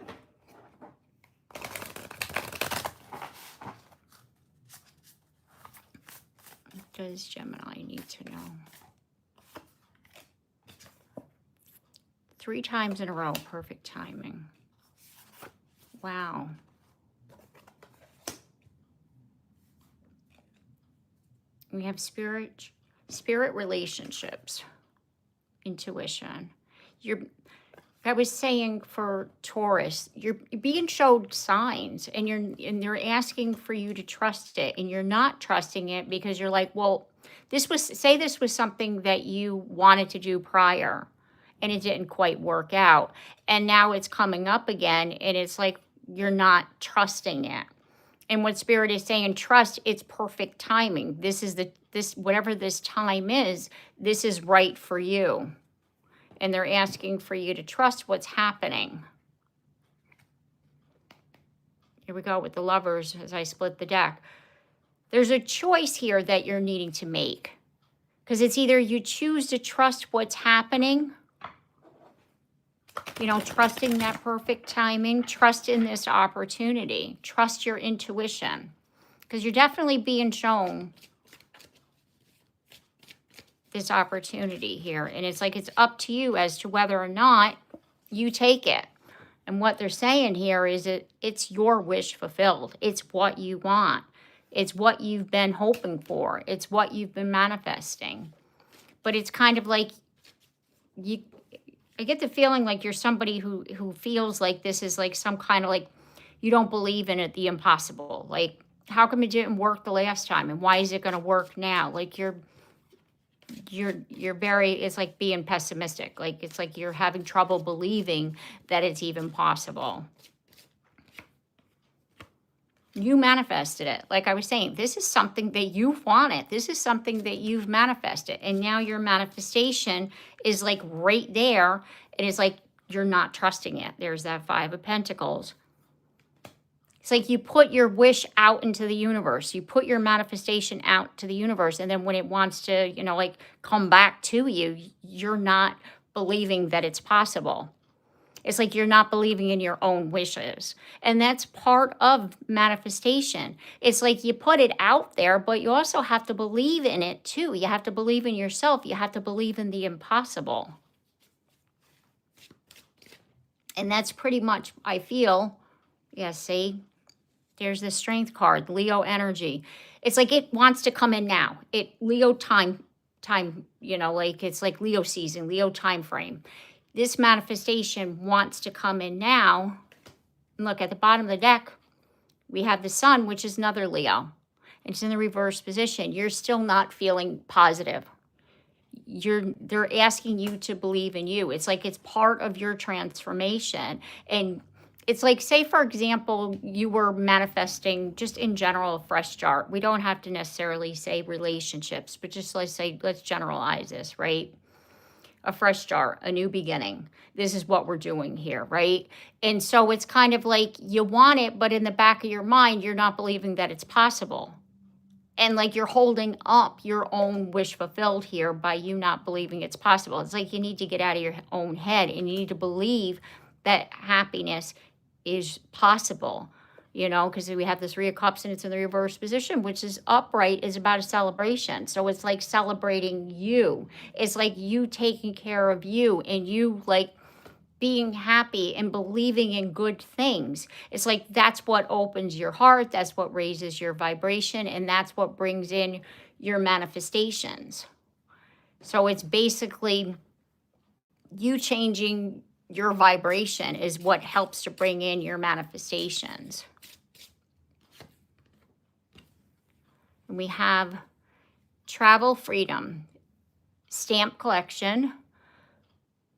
does Gemini need to know? 3 times in a row, perfect timing. Wow. We have spirit relationships, intuition. I was saying for Taurus, you're being showed signs and they're asking for you to trust it, and you're not trusting it because you're like, well, this was something that you wanted to do prior and it didn't quite work out. And now it's coming up again and it's like you're not trusting it. And what Spirit is saying, trust its perfect timing. This whatever this time is, this is right for you. And they're asking for you to trust what's happening. Here we go with the Lovers as I split the deck. There's a choice here that you're needing to make. Because it's either you choose to trust what's happening, you know, trusting that perfect timing, trust in this opportunity, trust your intuition. Because you're definitely being shown this opportunity here. And it's like it's up to you as to whether or not you take it. And what they're saying here is it's your wish fulfilled. It's what you want. It's what you've been hoping for. It's what you've been manifesting. But it's kind of like I get the feeling like you're somebody who feels like this is like some kind of like you don't believe in it, the impossible. Like, how come it didn't work the last time? And why is it going to work now? Like you're very, it's like being pessimistic. Like it's like you're having trouble believing that it's even possible. You manifested it. Like I was saying, this is something that you've wanted. This is something that you've manifested. And now your manifestation is like right there. And it's like you're not trusting it. There's that 5 of Pentacles. It's like you put your wish out into the universe. You put your manifestation out to the universe. And then when it wants to, you know, like come back to you, you're not believing that it's possible. It's like you're not believing in your own wishes. And that's part of manifestation. It's like you put it out there, but you also have to believe in it too. You have to believe in yourself. You have to believe in the impossible. And that's pretty much, I feel, yeah, see, there's the Strength card, Leo energy. It's like it wants to come in now. Leo time, you know, like it's like Leo season, Leo time frame. This manifestation wants to come in now. And look at the bottom of the deck. We have the Sun, which is another Leo. It's in the reverse position. You're still not feeling positive. They're asking you to believe in you. It's like it's part of your transformation. And it's like, say, for example, you were manifesting just in general a fresh start. We don't have to necessarily say relationships, but just let's generalize this, right? A fresh start, a new beginning. This is what we're doing here, right? And so it's kind of like you want it, but in the back of your mind, you're not believing that it's possible. And like you're holding up your own wish fulfilled here by you not believing it's possible. It's like you need to get out of your own head and you need to believe that happiness is possible. You know, because we have the Three of Cups and it's in the reverse position, which is upright, is about a celebration. So it's like celebrating you. It's like you taking care of you and you like being happy and believing in good things. It's like that's what opens your heart. That's what raises your vibration. And that's what brings in your manifestations. So it's basically you changing your vibration is what helps to bring in your manifestations. We have travel freedom, stamp collection,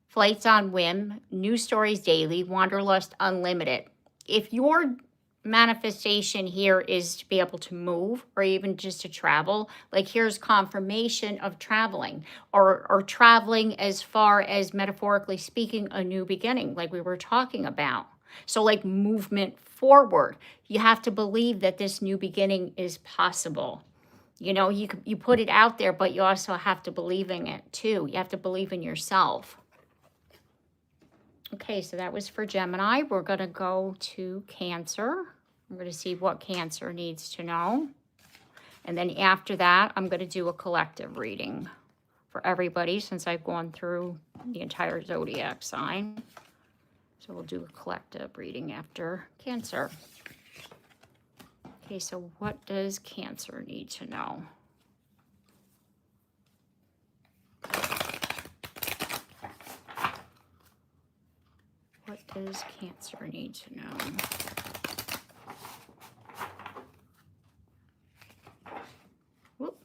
flights on whim, news stories daily, wanderlust unlimited. If your manifestation here is to be able to move or even just to travel, like here's confirmation of traveling or traveling as far as metaphorically speaking, a new beginning, like we were talking about. So like movement forward, you have to believe that this new beginning is possible. You know, you put it out there, but you also have to believe in it too. You have to believe in yourself. Okay, so that was for Gemini. We're going to go to Cancer. I'm going to see what Cancer needs to know. And then after that, I'm going to do a collective reading for everybody since I've gone through the entire zodiac sign. So we'll do a collective reading after Cancer. Okay, so what does Cancer need to know? What does Cancer need to know? Whoop.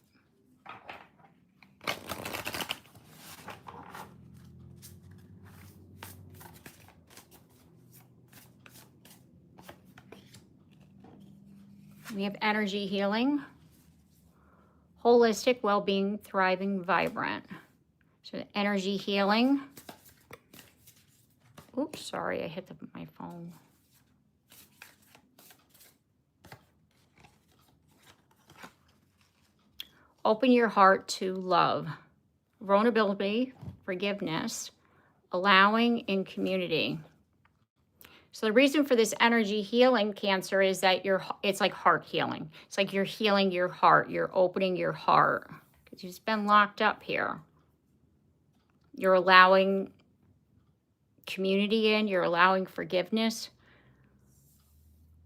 We have energy healing, holistic well-being, thriving, vibrant. So energy healing. Oops, sorry, I hit my phone. Open your heart to love, vulnerability, forgiveness, allowing, and community. So the reason for this energy healing, Cancer, is that it's like heart healing. It's like you're healing your heart. You're opening your heart because you've been locked up here. You're allowing community in. You're allowing forgiveness.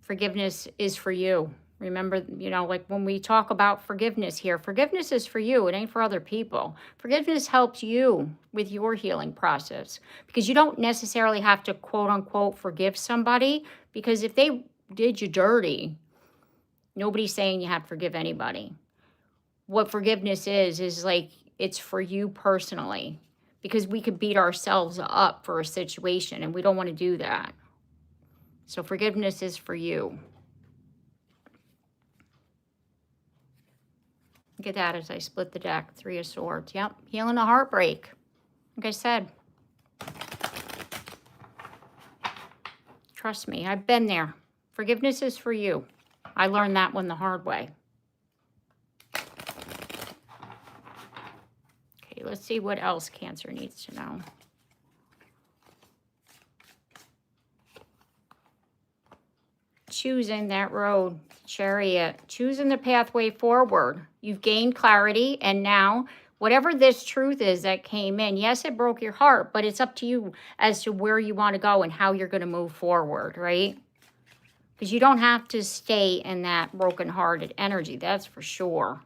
Forgiveness is for you. Remember, you know, like when we talk about forgiveness here, forgiveness is for you. It ain't for other people. Forgiveness helps you with your healing process because you don't necessarily have to quote unquote forgive somebody, because if they did you dirty, nobody's saying you have to forgive anybody. What forgiveness is like it's for you personally, because we could beat ourselves up for a situation and we don't want to do that. So forgiveness is for you. Look at that as I split the deck. Three of Swords. Yep. Healing a heartbreak. Like I said. Trust me. I've been there. Forgiveness is for you. I learned that one the hard way. Okay, let's see what else Cancer needs to know. choosing that road, Chariot, choosing the pathway forward. You've gained clarity, and now whatever this truth is that came in, yes, it broke your heart, but it's up to you as to where you want to go and how you're going to move forward, right? Because you don't have to stay in that broken-hearted energy, that's for sure.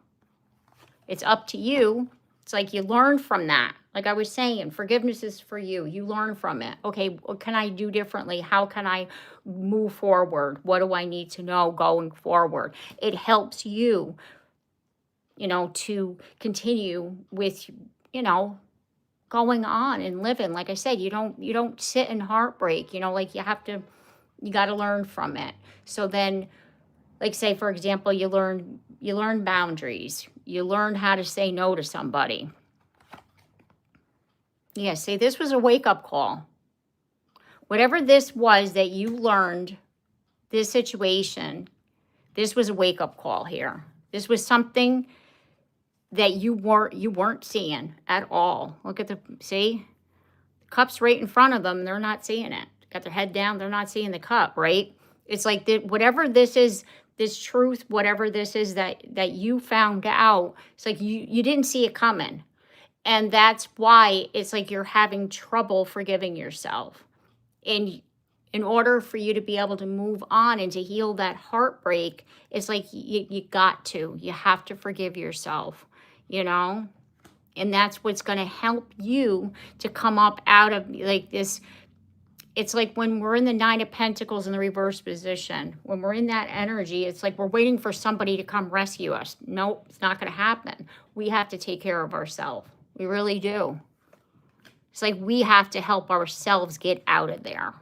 It's up to you. It's like you learn from that. Like I was saying, forgiveness is for you. You learn from it. Okay, what can I do differently? How can I move forward? What do I need to know going forward? It helps you, to continue with, going on and living. Like I said, you don't sit in heartbreak, like you got to learn from it. So then, like say, for example, you learn boundaries. You learn how to say no to somebody. Yeah, see, this was a wake-up call. Whatever this was that you learned, this situation, this was a wake-up call here. This was something that you weren't seeing at all. Look at see? The cup's right in front of them. They're not seeing it. Got their head down. They're not seeing the cup, right? It's like whatever this is, this truth, whatever this is that you found out, it's like you didn't see it coming. And that's why it's like you're having trouble forgiving yourself. And in order for you to be able to move on and to heal that heartbreak, it's like you have to forgive yourself, And that's what's going to help you to come up out of like this. It's like when we're in the Nine of Pentacles in the reverse position, when we're in that energy, it's like we're waiting for somebody to come rescue us. Nope, it's not going to happen. We have to take care of ourselves. We really do. It's like we have to help ourselves get out of there.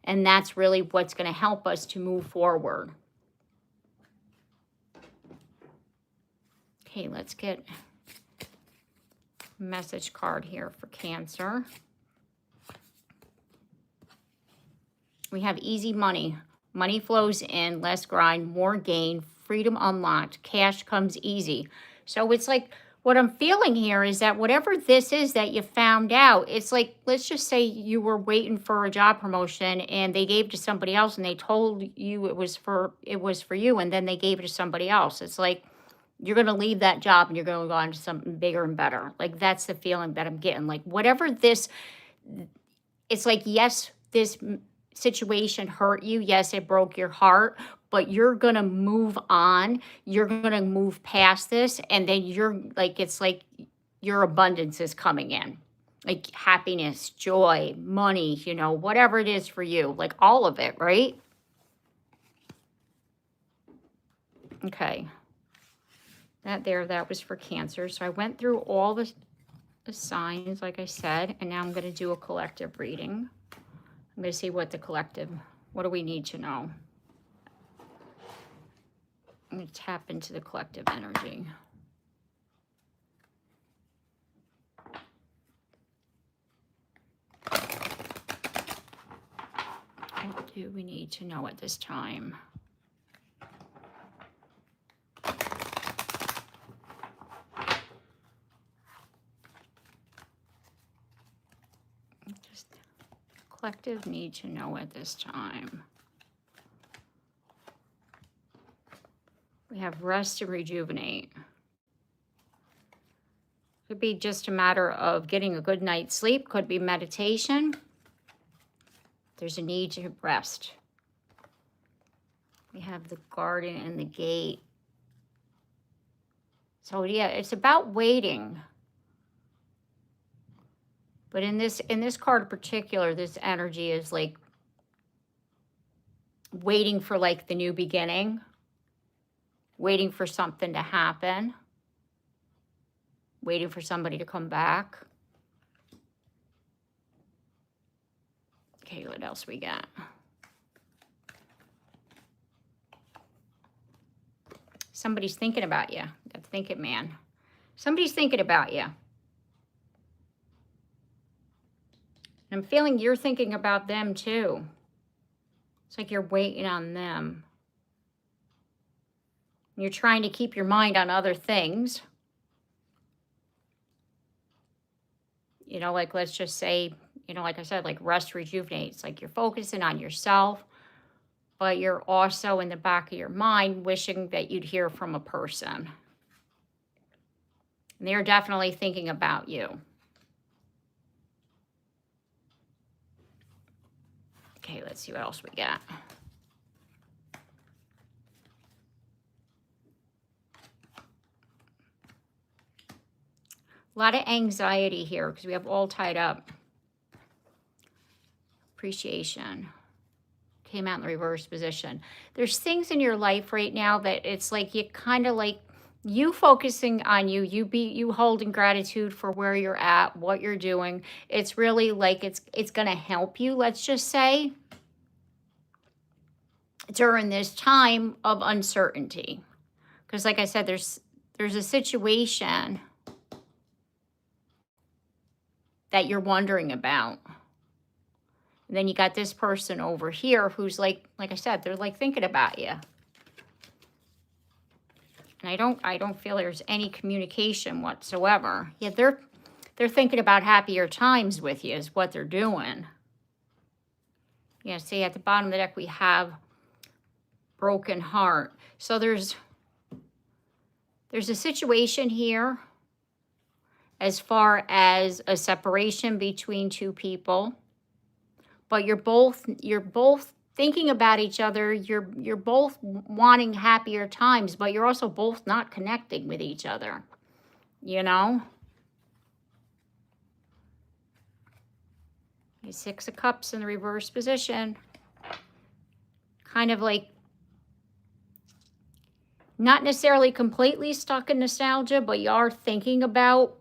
And that's really what's going to help us to move forward. Okay, let's get a message card here for Cancer. We have easy money. Money flows in, less grind, more gain, freedom unlocked, cash comes easy. So it's like, what I'm feeling here is that whatever this is that you found out, it's like, let's just say you were waiting for a job promotion and they gave it to somebody else and they told you it was for you, and then they gave it to somebody else. It's like you're going to leave that job and you're going to go on to something bigger and better. Like that's the feeling that I'm getting. Like whatever this, it's like, yes, this situation hurt you. Yes, it broke your heart, but you're going to move on. You're going to move past this. And then it's like your abundance is coming in, like happiness, joy, money, whatever it is for you, like all of it, right? Okay. That was for Cancer. So I went through all the signs, like I said, and now I'm going to do a collective reading. I'm going to see what do we need to know? I'm going to tap into the collective energy. What do we need to know at this time? Collective need to know at this time. We have rest and rejuvenate. Could be just a matter of getting a good night's sleep. Could be meditation. There's a need to rest. We have the garden and the gate. So yeah, it's about waiting. But in this card in particular, this energy is like waiting for like the new beginning, waiting for something to happen, waiting for somebody to come back. Okay, what else we got? Somebody's thinking about you. That's thinking, man. Somebody's thinking about you. I'm feeling you're thinking about them too. It's like you're waiting on them. You're trying to keep your mind on other things. Like let's just say, like I said, like rest, rejuvenate. It's like you're focusing on yourself, but you're also in the back of your mind wishing that you'd hear from a person. And they're definitely thinking about you. Okay, let's see what else we got. A lot of anxiety here because we have all tied up. Appreciation. Came out in the reverse position. There's things in your life right now that it's like you kind of like you focusing on you holding gratitude for where you're at, what you're doing. It's really like it's going to help you, let's just say, during this time of uncertainty. Because like I said, there's a situation that you're wondering about. And then you got this person over here who's like I said, they're like thinking about you. And I don't feel there's any communication whatsoever. Yeah, they're thinking about happier times with you is what they're doing. Yeah, see at the bottom of the deck we have broken heart. So there's a situation here as far as a separation between two people. But you're both thinking about each other. You're both wanting happier times, but you're also both not connecting with each other. You know? The Six of Cups in the reverse position. Kind of like not necessarily completely stuck in nostalgia, but you are thinking about,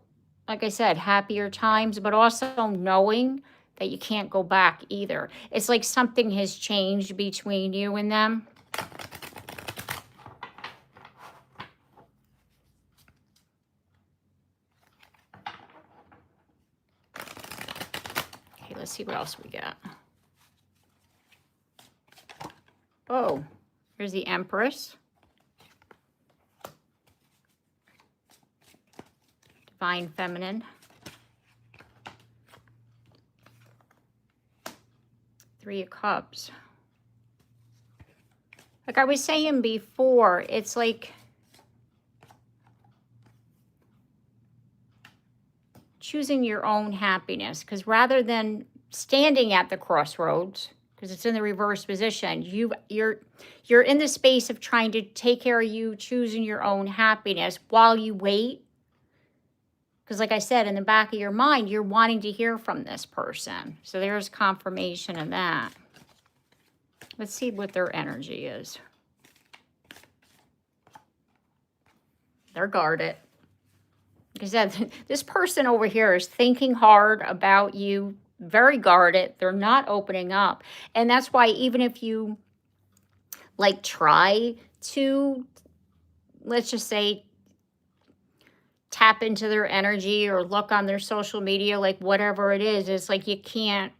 like I said, happier times, but also knowing that you can't go back either. It's like something has changed between you and them. Okay, let's see what else we got. Oh, here's the Empress. Divine Feminine. Three of Cups. Like I was saying before, it's like choosing your own happiness, because rather than standing at the crossroads, because it's in the reverse position, you're in the space of trying to take care of you, choosing your own happiness while you wait. Because like I said, in the back of your mind, you're wanting to hear from this person. So there's confirmation of that. Let's see what their energy is. They're guarded. Like I said, this person over here is thinking hard about you, very guarded. They're not opening up. And that's why even if you like try to, let's just say, tap into their energy or look on their social media, like whatever it is, it's like you can't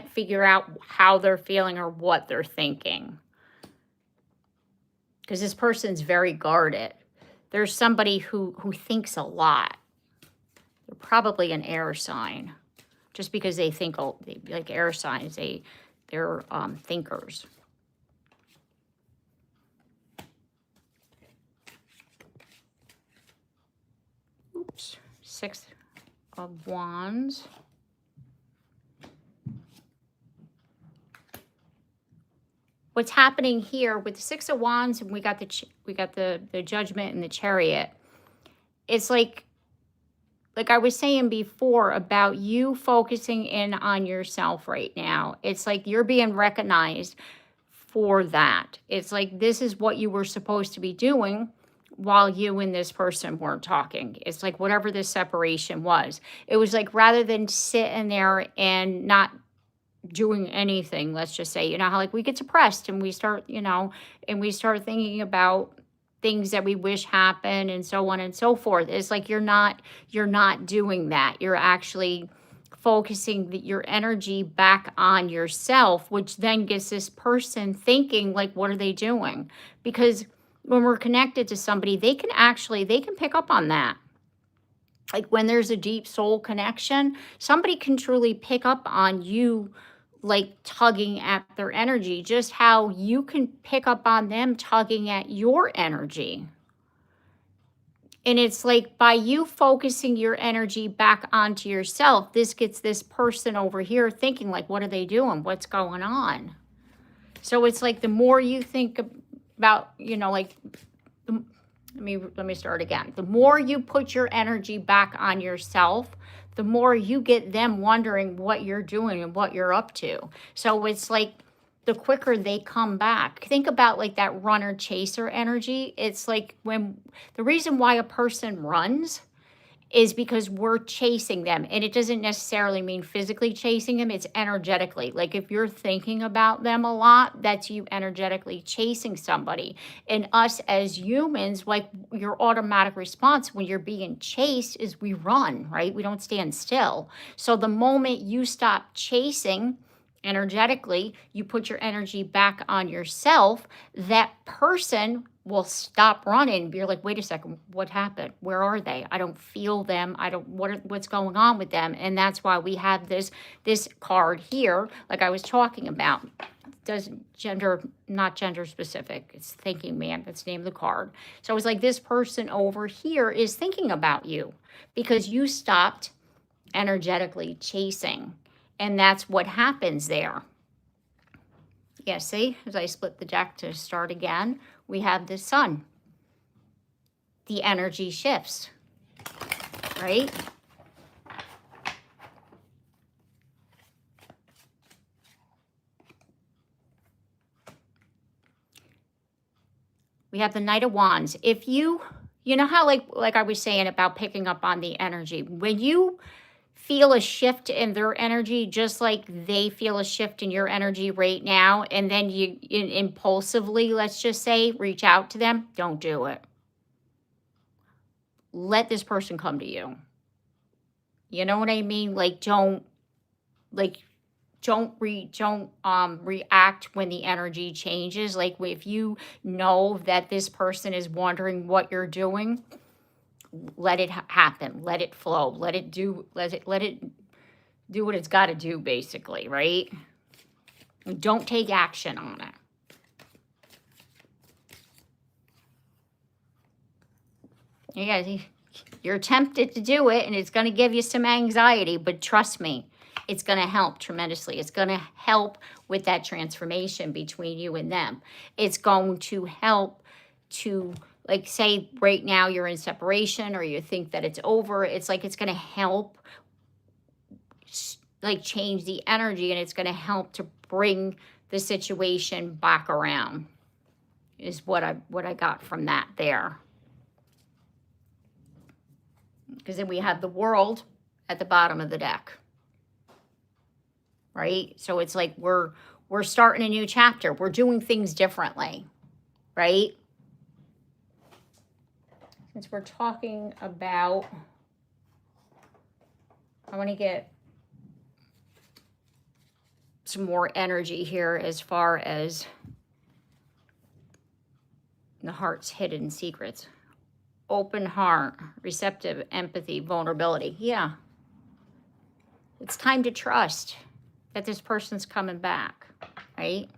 figure out how they're feeling or what they're thinking. Because this person's very guarded. There's somebody who thinks a lot. They're probably an air sign. Just because they think, like air signs, they're thinkers. Oops, Six of Wands. What's happening here with the Six of Wands, and we got the Judgment and the Chariot. It's like I was saying before about you focusing in on yourself right now. It's like you're being recognized for that. It's like this is what you were supposed to be doing while you and this person weren't talking. It's like whatever this separation was. It was like rather than sitting there and not doing anything, let's just say, you know how like we get depressed and we start, and we start thinking about things that we wish happened and so on and so forth. It's like you're not doing that. You're actually focusing your energy back on yourself, which then gets this person thinking like, what are they doing? Because when we're connected to somebody, they can pick up on that. Like when there's a deep soul connection, somebody can truly pick up on you like tugging at their energy, just how you can pick up on them tugging at your energy. And it's like by you focusing your energy back onto yourself, this gets this person over here thinking like, what are they doing? What's going on? So it's like the more you think about, you know, like, let me start again. The more you put your energy back on yourself, the more you get them wondering what you're doing and what you're up to. So it's like the quicker they come back. Think about like that runner chaser energy. It's like when the reason why a person runs is because we're chasing them. And it doesn't necessarily mean physically chasing them, it's energetically. Like if you're thinking about them a lot, that's you energetically chasing somebody. And us as humans, like your automatic response when you're being chased is we run, right? We don't stand still. So the moment you stop chasing, energetically, you put your energy back on yourself, that person will stop running. You're like, wait a second, what happened? Where are they? I don't feel them. I don't, what's going on with them? And that's why we have this card here, like I was talking about. Doesn't gender, not gender specific. It's thinking man, that's the name of the card. So it's like this person over here is thinking about you because you stopped energetically chasing. And that's what happens there. Yeah, see, as I split the deck to start again, we have the sun. The energy shifts, right? We have the Knight of Wands. If you know how like I was saying about picking up on the energy, when you feel a shift in their energy, just like they feel a shift in your energy right now, and then you impulsively, let's just say, reach out to them, don't do it. Let this person come to you. You know what I mean? Like don't react when the energy changes. Like if you know that this person is wondering what you're doing, let it happen, let it flow, let it do what it's got to do, basically, right? Don't take action on it. Yeah, you're tempted to do it and it's going to give you some anxiety, but trust me, it's going to help tremendously. It's going to help with that transformation between you and them. It's going to help to, like, say right now you're in separation or you think that it's over. It's like it's going to help like change the energy, and it's going to help to bring the situation back around is what I got from that there. Because then we have the World at the bottom of the deck, right? So it's like we're starting a new chapter. We're doing things differently, right? Since we're talking about, I want to get some more energy here as far as the heart's hidden secrets. Open heart, receptive, empathy, vulnerability. Yeah. It's time to trust that this person's coming back, right?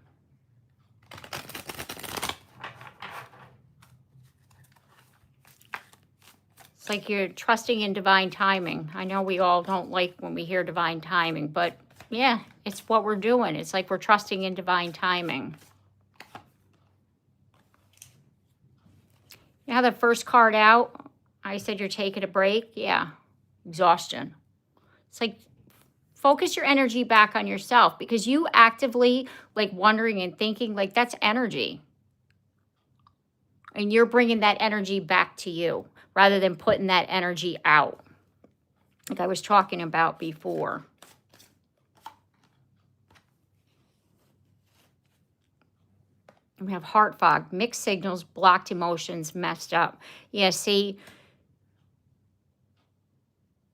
It's like you're trusting in divine timing. I know we all don't like when we hear divine timing, but yeah, it's what we're doing. It's like we're trusting in divine timing. You know the first card out, I said you're taking a break. Yeah, exhaustion. It's like focus your energy back on yourself, because you actively like wondering and thinking, like that's energy. And you're bringing that energy back to you rather than putting that energy out, like I was talking about before. We have heart fog, mixed signals, blocked emotions, messed up. Yeah, see,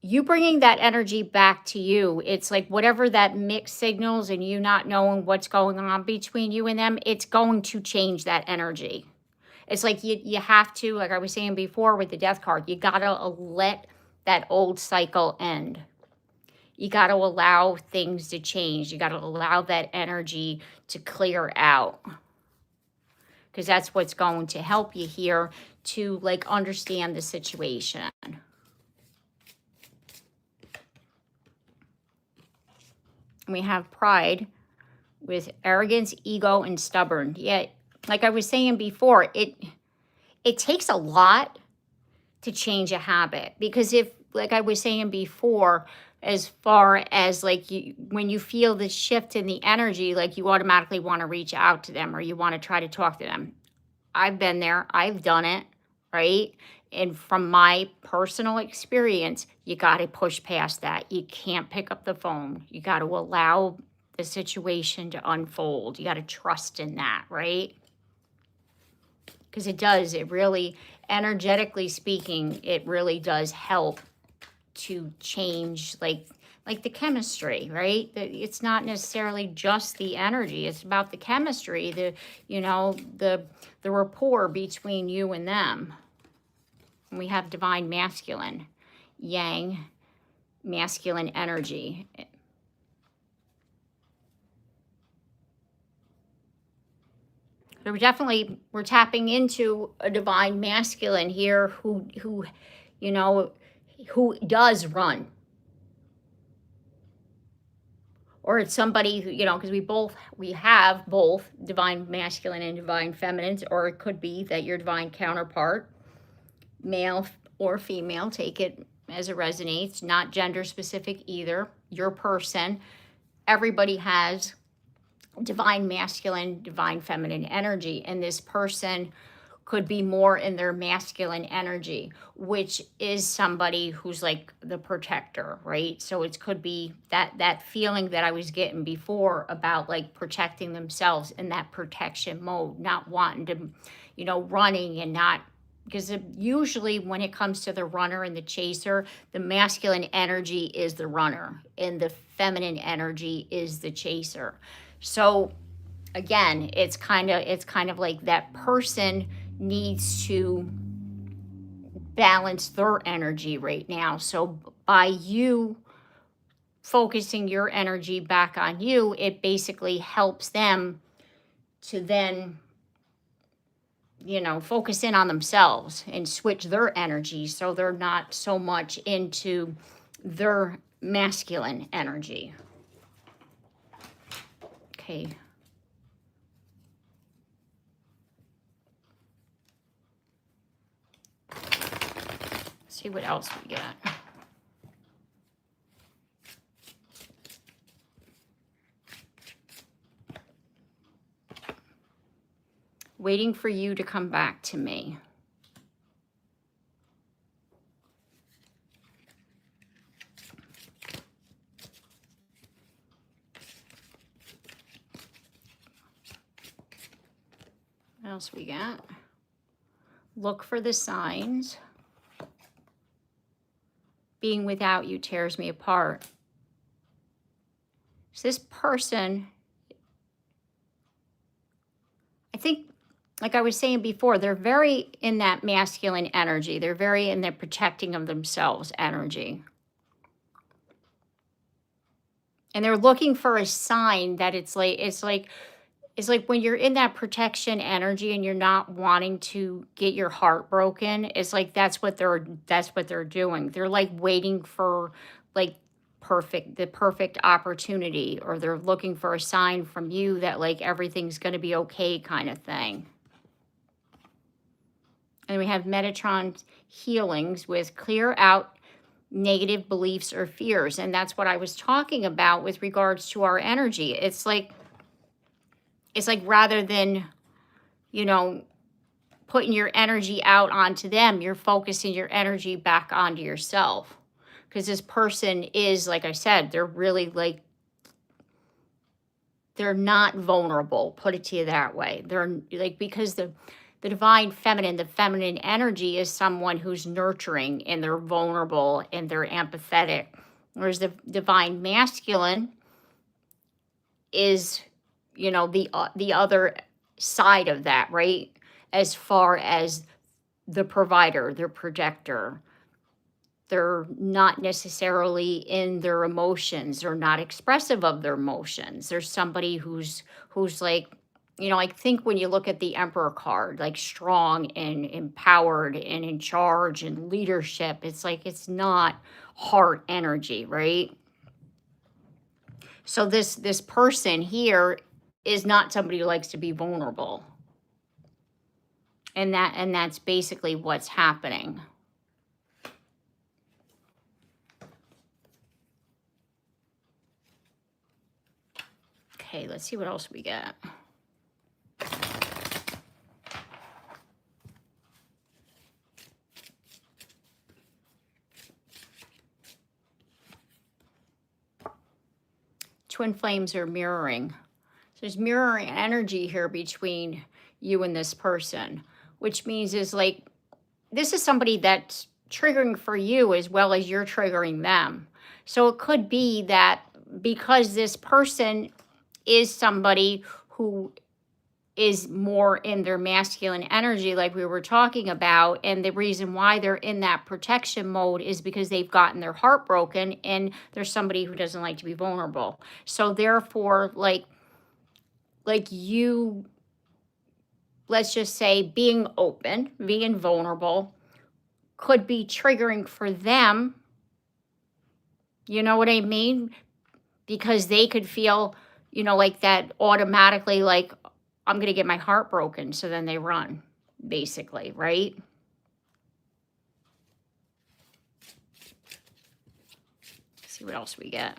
you bringing that energy back to you, it's like whatever that mixed signals and you not knowing what's going on between you and them, it's going to change that energy. It's like you have to, like I was saying before with the death card, you got to let that old cycle end. You got to allow things to change. You got to allow that energy to clear out, because that's what's going to help you here to like understand the situation. We have pride with arrogance, ego, and stubborn. Yet, like I was saying before, it takes a lot to change a habit, because if, like I was saying before, as far as like you, when you feel the shift in the energy, like you automatically want to reach out to them or you want to try to talk to them. I've been there, I've done it, right? And from my personal experience, you got to push past that. You can't pick up the phone. You got to allow the situation to unfold. You got to trust in that, right? Because it does, it really, energetically speaking, it really does help to change like the chemistry, right? It's not necessarily just the energy, it's about the chemistry, the, you know, the rapport between you and them. And we have divine masculine, yang, masculine energy. So we're tapping into a divine masculine here who you know, who does run. Or it's somebody who, you know, because we have both divine masculine and divine feminine, or it could be that your divine counterpart, male or female, take it as it resonates, not gender specific either, your person. Everybody has divine masculine, divine feminine energy, and this person could be more in their masculine energy, which is somebody who's like the protector, right? So it could be that feeling that I was getting before about like protecting themselves in that protection mode, not wanting to, you know, running and not, because usually when it comes to the runner and the chaser, the masculine energy is the runner and the feminine energy is the chaser. So again, it's kind of like that person needs to balance their energy right now. So by you focusing your energy back on you, it basically helps them to then, you know, focus in on themselves and switch their energy so they're not so much into their masculine energy. Okay. See what else we got. Waiting for you to come back to me. What else we got? Look for the signs. Being without you tears me apart. So this person, I think, like I was saying before, they're very in that masculine energy. They're very in their protecting of themselves energy. And they're looking for a sign that it's like when you're in that protection energy and you're not wanting to get your heart broken, it's like that's what they're doing. They're like waiting for like the perfect opportunity, or they're looking for a sign from you that like everything's going to be okay kind of thing. And we have Metatron healings with clear out negative beliefs or fears. And that's what I was talking about with regards to our energy. It's like rather than, you know, putting your energy out onto them, you're focusing your energy back onto yourself. Because this person is, like I said, they're really like, they're not vulnerable, put it to you that way. They're like, because the divine feminine, the feminine energy is someone who's nurturing and they're vulnerable and they're empathetic. Whereas the divine masculine is, you know, the other side of that, right? As far as the provider, the projector, they're not necessarily in their emotions. They're not expressive of their emotions. There's somebody who's like, like think when you look at the Emperor card, like strong and empowered and in charge and leadership. It's like it's not heart energy, right? So this person here is not somebody who likes to be vulnerable. And that's basically what's happening. Okay, let's see what else we get. Twin flames are mirroring. So there's mirroring energy here between you and this person, which means is like, this is somebody that's triggering for you as well as you're triggering them. So it could be that because this person is somebody who is more in their masculine energy, like we were talking about. And the reason why they're in that protection mode is because they've gotten their heart broken and there's somebody who doesn't like to be vulnerable. So therefore, like you, let's just say being open, being vulnerable could be triggering for them. You know what I mean? Because they could feel, like that automatically, like, I'm going to get my heart broken. So then they run, basically, right? Let's see what else we get.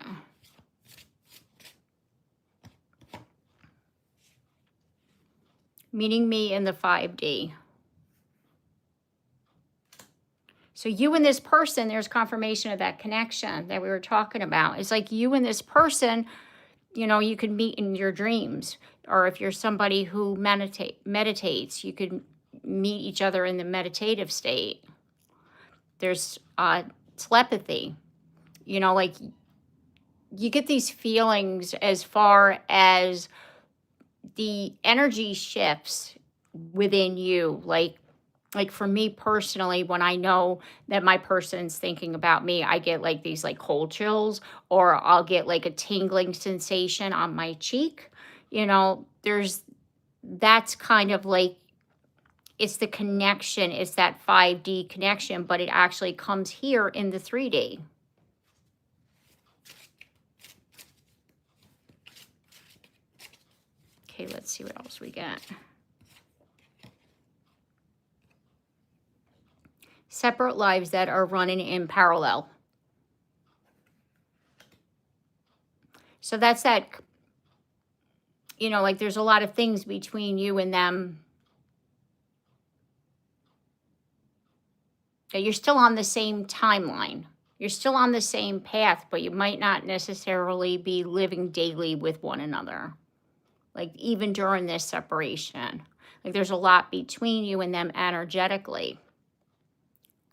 Meeting me in the 5D. So you and this person, there's confirmation of that connection that we were talking about. It's like you and this person, you can meet in your dreams. Or if you're somebody who meditates, you could meet each other in the meditative state. There's telepathy. Like you get these feelings as far as the energy shifts within you. Like for me personally, when I know that my person's thinking about me, I get like these like cold chills, or I'll get like a tingling sensation on my cheek. That's kind of like, it's the connection, it's that 5D connection, but it actually comes here in the 3D. Okay, let's see what else we got. Separate lives that are running in parallel. So that's that, like there's a lot of things between you and them that you're still on the same timeline. You're still on the same path, but you might not necessarily be living daily with one another. Like even during this separation, like there's a lot between you and them energetically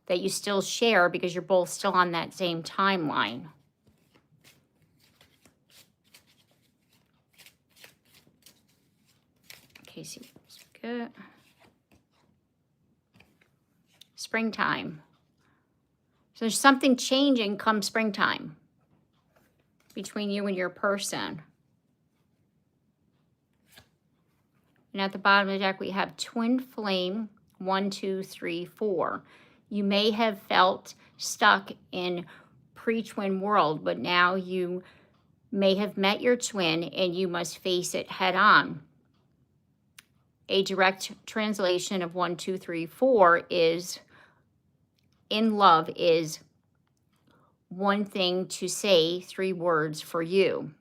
that you still share because you're both still on that same timeline. Okay, see what's good. Springtime. So there's something changing come springtime between you and your person. And at the bottom of the deck, we have twin flame, 1, 2, 3, 4. You may have felt stuck in pre-twin world, but now you may have met your twin and you must face it head on. A direct translation of 1, 2, 3, 4 is, in love is one thing to say, 3 words for you.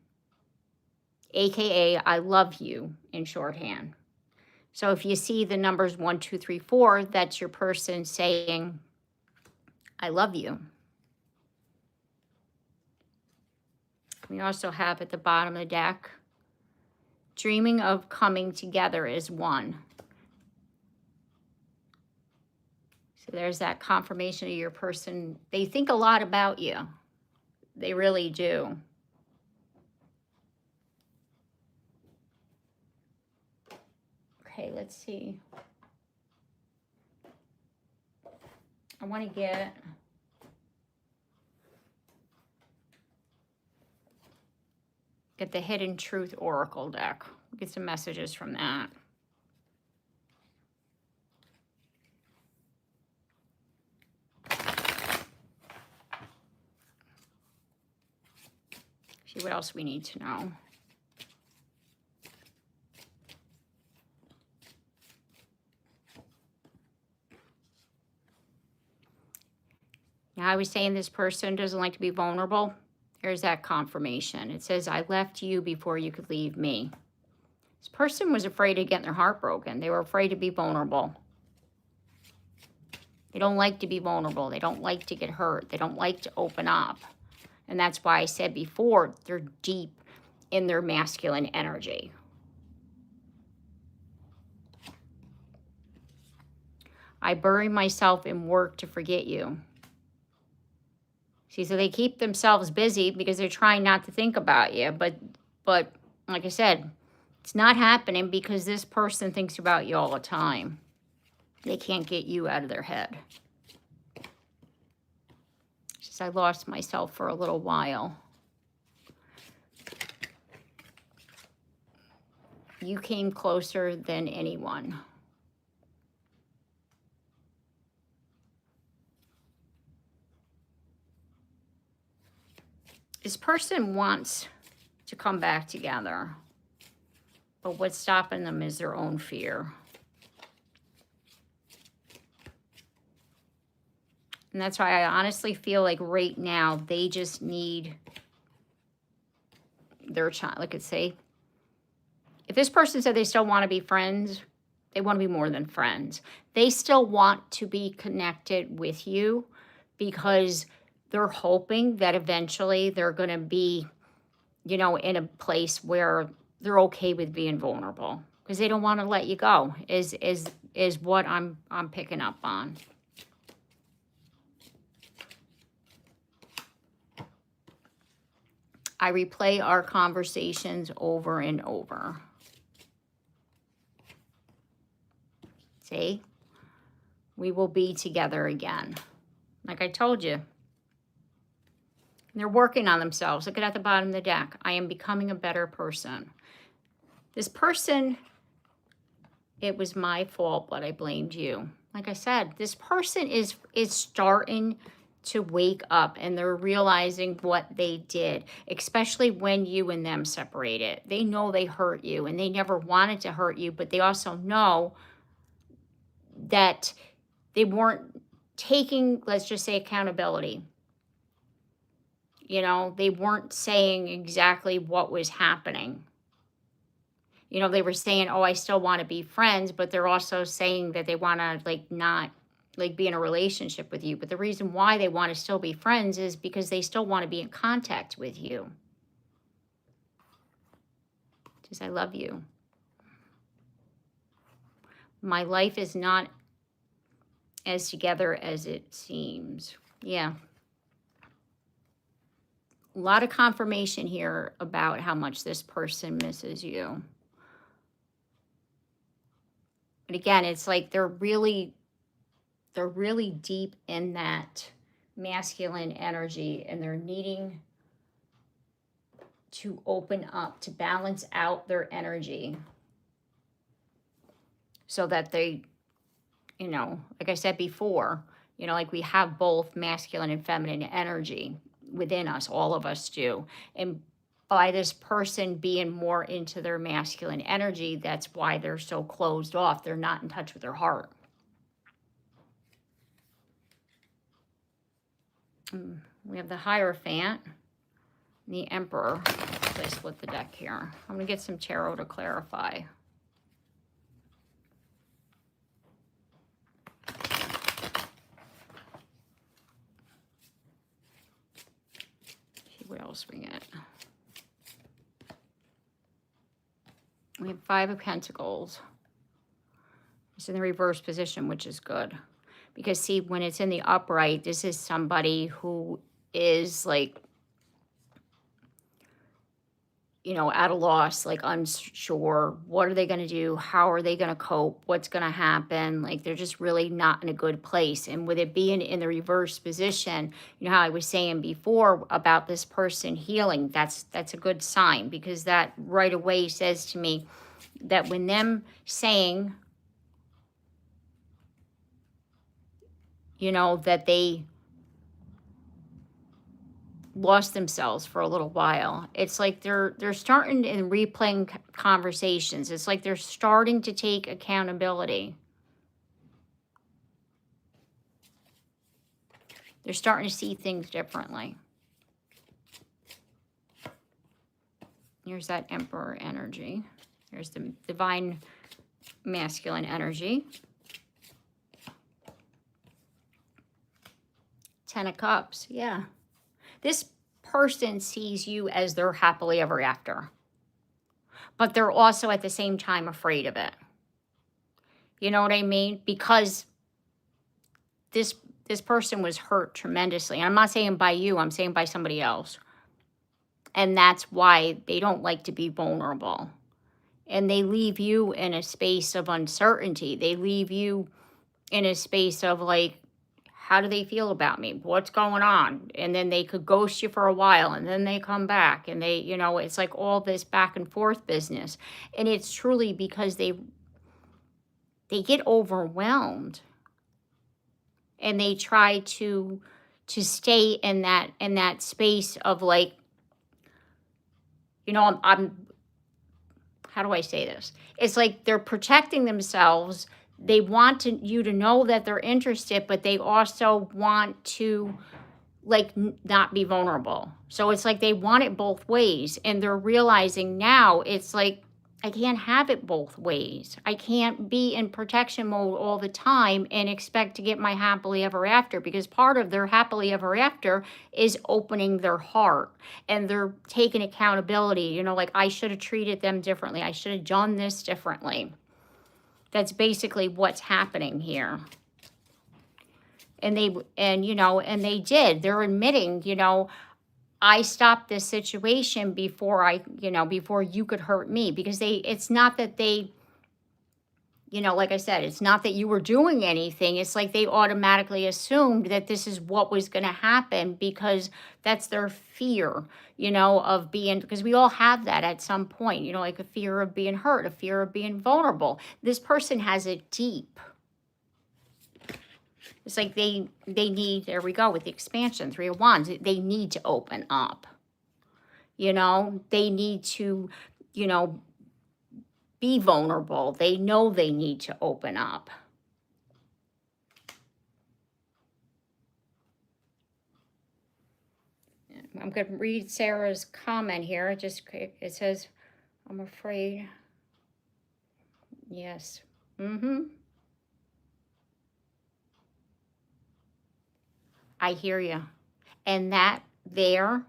AKA, I love you in shorthand. So if you see the numbers 1, 2, 3, 4, that's your person saying, I love you. We also have at the bottom of the deck, dreaming of coming together as one. So there's that confirmation of your person. They think a lot about you. They really do. Okay, let's see. I want to get Get the Hidden Truth Oracle deck. Get some messages from that. See what else we need to know. Now, I was saying this person doesn't like to be vulnerable. There's that confirmation. It says, I left you before you could leave me. This person was afraid of getting their heart broken. They were afraid to be vulnerable. They don't like to be vulnerable. They don't like to get hurt. They don't like to open up. And that's why I said before, they're deep in their masculine energy. I bury myself in work to forget you. See, so they keep themselves busy because they're trying not to think about you. But like I said, it's not happening because this person thinks about you all the time. They can't get you out of their head. She says, I lost myself for a little while. You came closer than anyone. This person wants to come back together, but what's stopping them is their own fear. And that's why I honestly feel like right now they just need their child. Like I'd say, if this person said they still want to be friends, they want to be more than friends. They still want to be connected with you because they're hoping that eventually they're going to be, you know, in a place where they're okay with being vulnerable because they don't want to let you go is what I'm picking up on. I replay our conversations over and over. See? We will be together again. Like I told you. They're working on themselves. Look at the bottom of the deck. I am becoming a better person. This person, it was my fault, but I blamed you. Like I said, this person is starting to wake up and they're realizing what they did, especially when you and them separated. They know they hurt you and they never wanted to hurt you, but they also know that they weren't taking, let's just say, accountability. You know, they weren't saying exactly what was happening. You know, they were saying, oh, I still want to be friends, but they're also saying that they want to, like, not, like, be in a relationship with you. But the reason why they want to still be friends is because they still want to be in contact with you. Because I love you. My life is not as together as it seems. Yeah. A lot of confirmation here about how much this person misses you. But again, it's like they're really deep in that masculine energy and they're needing to open up, to balance out their energy so that they, you know, like I said before, you know, like we have both masculine and feminine energy within us, all of us do. And by this person being more into their masculine energy, that's why they're so closed off. They're not in touch with their heart. We have the Hierophant and the Emperor. So I split the deck here. I'm going to get some tarot to clarify. What else we get? We have 5 of Pentacles. It's in the reverse position, which is good. Because, see, when it's in the upright, this is somebody who is, like, at a loss, like unsure. What are they going to do? How are they going to cope? What's going to happen? Like they're just really not in a good place. And with it being in the reverse position, how I was saying before about this person healing, that's a good sign, because that right away says to me that when them saying, that they lost themselves for a little while. It's like they're starting and replaying conversations. It's like they're starting to take accountability. They're starting to see things differently. Here's that Emperor energy. There's the divine masculine energy. 10 of Cups, yeah. This person sees you as their happily ever after, but they're also at the same time afraid of it. You know what I mean? Because this person was hurt tremendously. And I'm not saying by you, I'm saying by somebody else. And that's why they don't like to be vulnerable. And they leave you in a space of uncertainty. They leave you in a space of like, how do they feel about me? What's going on? And then they could ghost you for a while, and then they come back, and they, it's like all this back and forth business. And it's truly because they get overwhelmed, and they try to stay in that space of like, I'm how do I say this? It's like they're protecting themselves. They want you to know that they're interested, but they also want to like not be vulnerable. So it's like they want it both ways, and they're realizing now it's like, I can't have it both ways. I can't be in protection mode all the time and expect to get my happily ever after, because part of their happily ever after is opening their heart, and they're taking accountability. Like, I should have treated them differently. I should have done this differently. That's basically what's happening here. And they did. They're admitting, I stopped this situation before before you could hurt me, because it's not that they, like I said, it's not that you were doing anything. It's like they automatically assumed that this is what was going to happen, because that's their fear, of being, because we all have that at some point, like a fear of being hurt, a fear of being vulnerable. This person has it deep. It's like they need, there we go with the expansion, 3 of Wands, they need to open up. They need to, be vulnerable. They know they need to open up. I'm going to read Sarah's comment here. It says, I'm afraid. Yes. I hear you. And that there,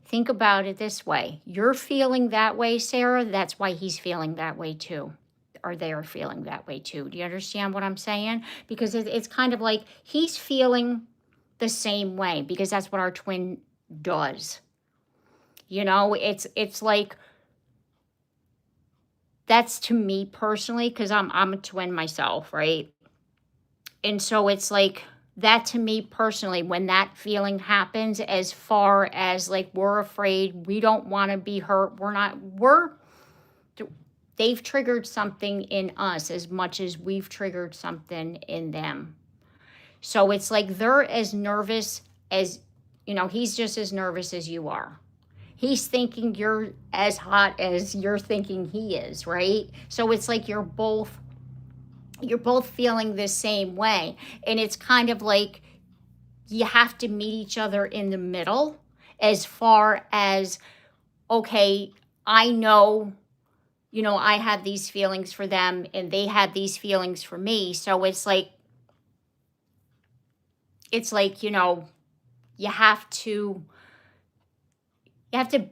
think about it this way. You're feeling that way, Sarah. That's why he's feeling that way too. Or they're feeling that way too. Do you understand what I'm saying? Because it's kind of like he's feeling the same way, because that's what our twin does. It's like, that's to me personally, because I'm a twin myself, right? And so it's like, that to me personally, when that feeling happens, as far as like, we're afraid, we don't want to be hurt, they've triggered something in us as much as we've triggered something in them. So it's like they're as nervous as, he's just as nervous as you are. He's thinking you're as hot as you're thinking he is, right? So it's like you're both feeling the same way. And it's kind of like you have to meet each other in the middle, as far as, okay, I know, I have these feelings for them, and they have these feelings for me. So it's like, you have to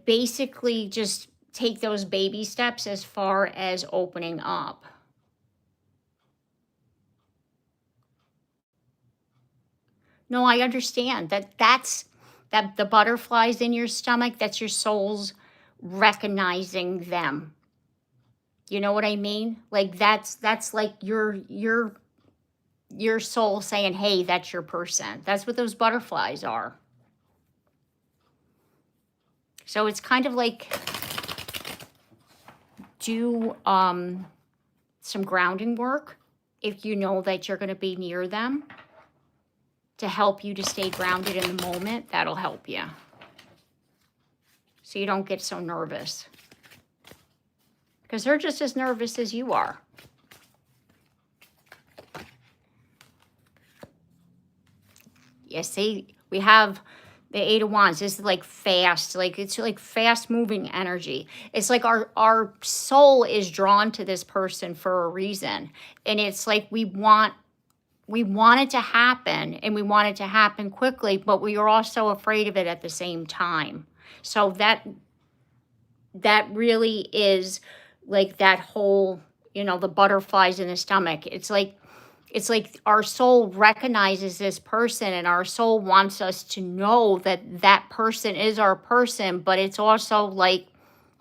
basically just take those baby steps as far as opening up. No, I understand that's the butterflies in your stomach. That's your soul's recognizing them. You know what I mean? Like that's like your soul saying, hey, that's your person. That's what those butterflies are. So it's kind of like do some grounding work if you know that you're going to be near them to help you to stay grounded in the moment. That'll help you. So you don't get so nervous. Because they're just as nervous as you are. Yes, we have the Eight of Wands. This is like fast, like it's like fast moving energy. It's like our soul is drawn to this person for a reason. And it's like we want it to happen, and we want it to happen quickly, but we are also afraid of it at the same time. So that really is like that whole, the butterflies in the stomach. It's like our soul recognizes this person, and our soul wants us to know that that person is our person, but it's also like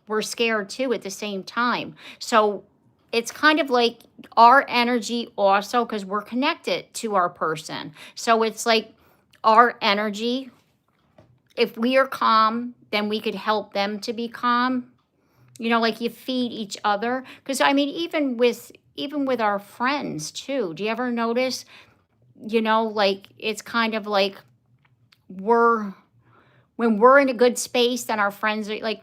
we're scared too at the same time. So it's kind of like our energy also, because we're connected to our person. So it's like our energy, if we are calm, then we could help them to be calm. Like you feed each other. Because I mean, even with our friends too, do you ever notice, like it's kind of like when we're in a good space, then our friends are like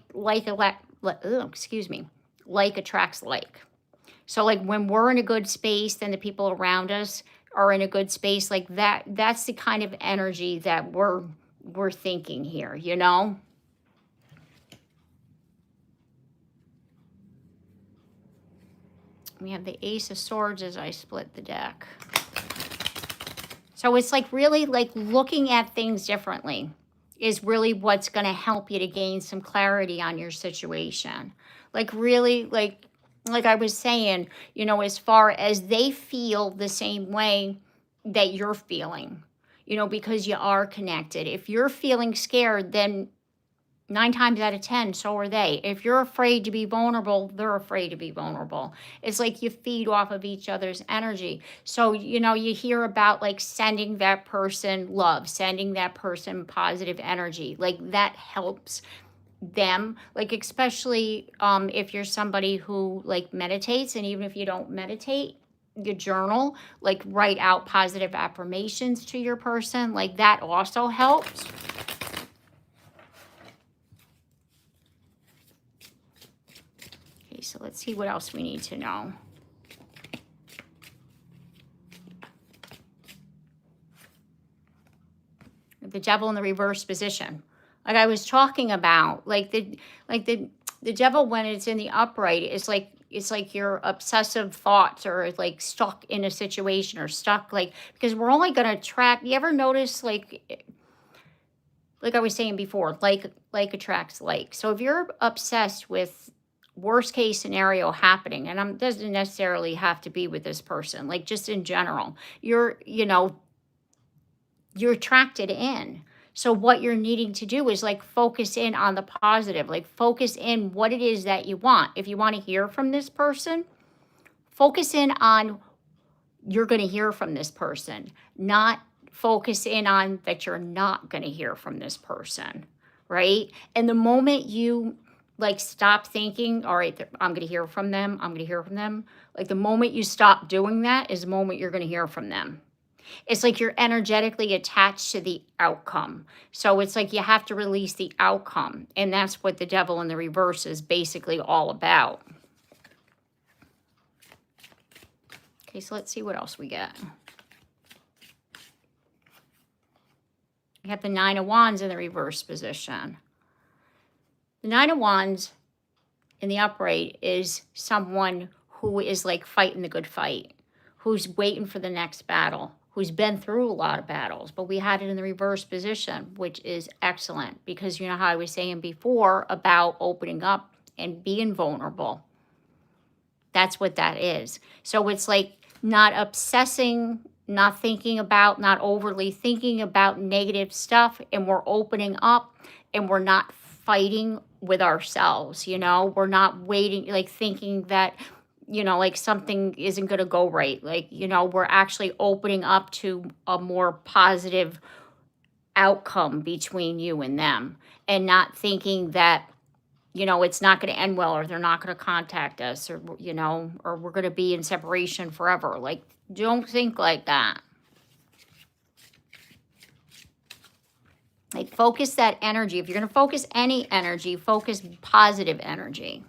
attracts like. So like when we're in a good space, then the people around us are in a good space. Like that's the kind of energy that we're thinking here, We have the Ace of Swords as I split the deck. So it's like really like looking at things differently is really what's going to help you to gain some clarity on your situation. Like really like I was saying, as far as they feel the same way that you're feeling, because you are connected. If you're feeling scared, then 9 times out of 10, so are they. If you're afraid to be vulnerable, they're afraid to be vulnerable. It's like you feed off of each other's energy. So, you hear about like sending that person love, sending that person positive energy. Like that helps them, like especially if you're somebody who like meditates, and even if you don't meditate, you journal, like write out positive affirmations to your person, like that also helps. Okay, so let's see what else we need to know. The Devil in the reverse position. Like I was talking about, like the devil when it's in the upright, it's like your obsessive thoughts are like stuck in a situation or stuck because we're only going to track. You ever notice like I was saying before, like attracts like. So if you're obsessed with worst case scenario happening, and it doesn't necessarily have to be with this person, like just in general, you're attracted in. So what you're needing to do is like focus in on the positive, like focus in what it is that you want. If you want to hear from this person, focus in on you're going to hear from this person, not focus in on that you're not going to hear from this person, right? And the moment you like stop thinking, all right, I'm going to hear from them, like the moment you stop doing that is the moment you're going to hear from them. It's like you're energetically attached to the outcome. So it's like you have to release the outcome. And that's what the Devil in the reverse is basically all about. Okay, so let's see what else we get. We have the Nine of Wands in the reverse position. The Nine of Wands in the upright is someone who is like fighting the good fight, who's waiting for the next battle, who's been through a lot of battles, but we had it in the reverse position, which is excellent because you know how I was saying before about opening up and being vulnerable. That's what that is. So it's like not obsessing, not thinking about, not overly thinking about negative stuff, and we're opening up and we're not fighting with ourselves, you know? We're not waiting, like thinking that, you know, like something isn't going to go right. Like, you know, we're actually opening up to a more positive outcome between you and them, and not thinking that, you know, it's not going to end well, or they're not going to contact us, or, you know, or we're going to be in separation forever. Like, don't think like that. Like, focus that energy. If you're going to focus any energy, focus positive energy.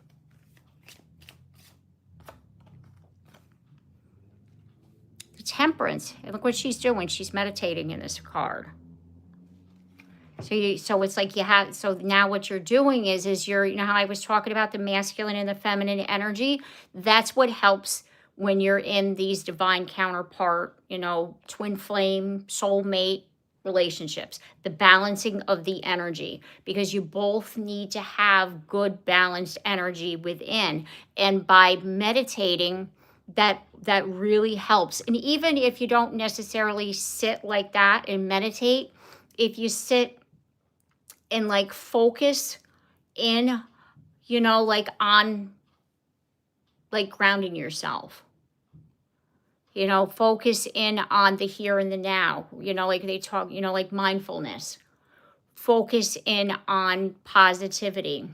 Temperance. And look what she's doing. She's meditating in this card. So it's like you have, so now what you're doing is you're, you know how I was talking about the masculine and the feminine energy? That's what helps when you're in these divine counterpart, you know, twin flame, soulmate relationships, the balancing of the energy, because you both need to have good balanced energy within. And by meditating, that really helps. And even if you don't necessarily sit like that and meditate, if you sit and like focus in, you know, like on like grounding yourself, you know, focus in on the here and the now, you know, like they talk, you know, like mindfulness, focus in on positivity.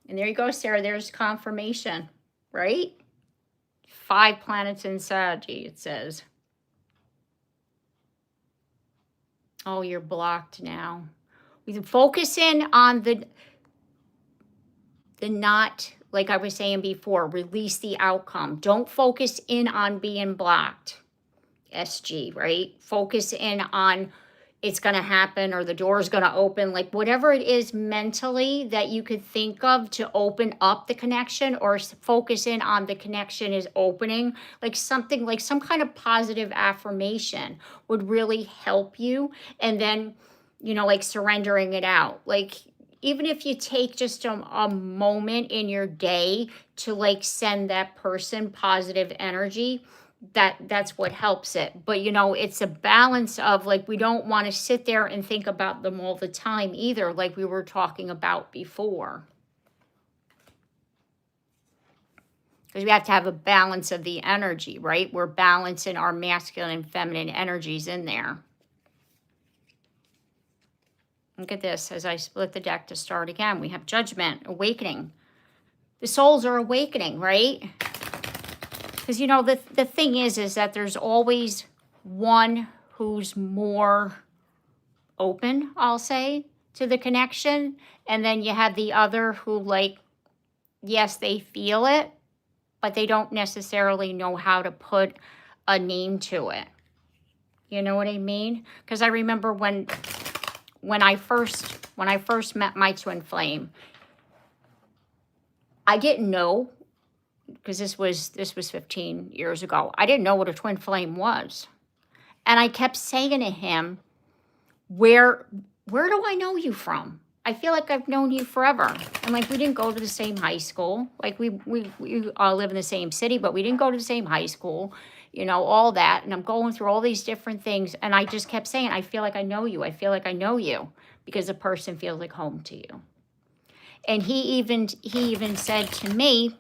And there you go, Sarah, there's confirmation, right? 5 planets in Sagittarius, it says. Oh, you're blocked now. We can focus in on the not, like I was saying before, release the outcome. Don't focus in on being blocked, SG, right? Focus in on it's going to happen, or the door is going to open, like whatever it is mentally that you could think of to open up the connection, or focus in on the connection is opening, like something like some kind of positive affirmation would really help you. And then, you know, like surrendering it out. Like, even if you take just a moment in your day to like send that person positive energy, that's what helps it. But, you know, it's a balance of like, we don't want to sit there and think about them all the time either, like we were talking about before. Because we have to have a balance of the energy, right? We're balancing our masculine and feminine energies in there. Look at this, as I split the deck to start again, we have Judgment, Awakening. The souls are awakening, right? Because, you know, the thing is that there's always one who's more open, I'll say, to the connection. And then you have the other who, like, yes, they feel it, but they don't necessarily know how to put a name to it. You know what I mean? Because I remember when I first met my twin flame, I didn't know, because this was 15 years ago. I didn't know what a twin flame was. And I kept saying to him, where do I know you from? I feel like I've known you forever. And like, we didn't go to the same high school. Like we all live in the same city, but we didn't go to the same high school, you know, all that. And I'm going through all these different things. And I just kept saying, I feel like I know you. I feel like I know you, because the person feels like home to you. And he even said to me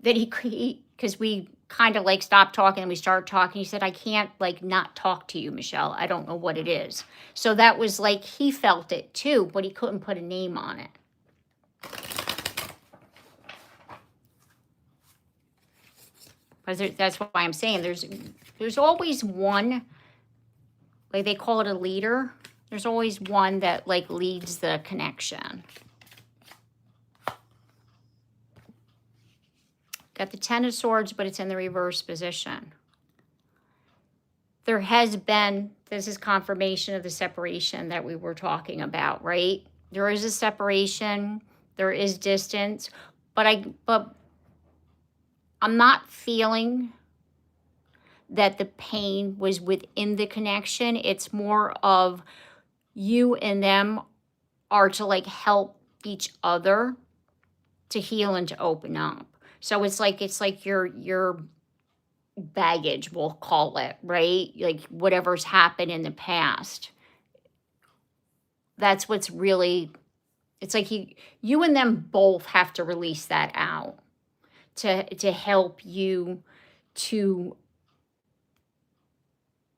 that because we kind of like stopped talking and we started talking. He said, I can't like not talk to you, Michelle. I don't know what it is. So that was like, he felt it too, but he couldn't put a name on it. That's why I'm saying there's always one, like they call it a leader. There's always one that like leads the connection. Got the 10 of Swords, but it's in the reverse position. There has been, this is confirmation of the separation that we were talking about, right? There is a separation, there is distance, but I'm not feeling that the pain was within the connection. It's more of you and them are to like help each other to heal and to open up. So it's like your baggage, we'll call it, right? Like whatever's happened in the past. that's what's really, it's like you and them both have to release that out to help you to,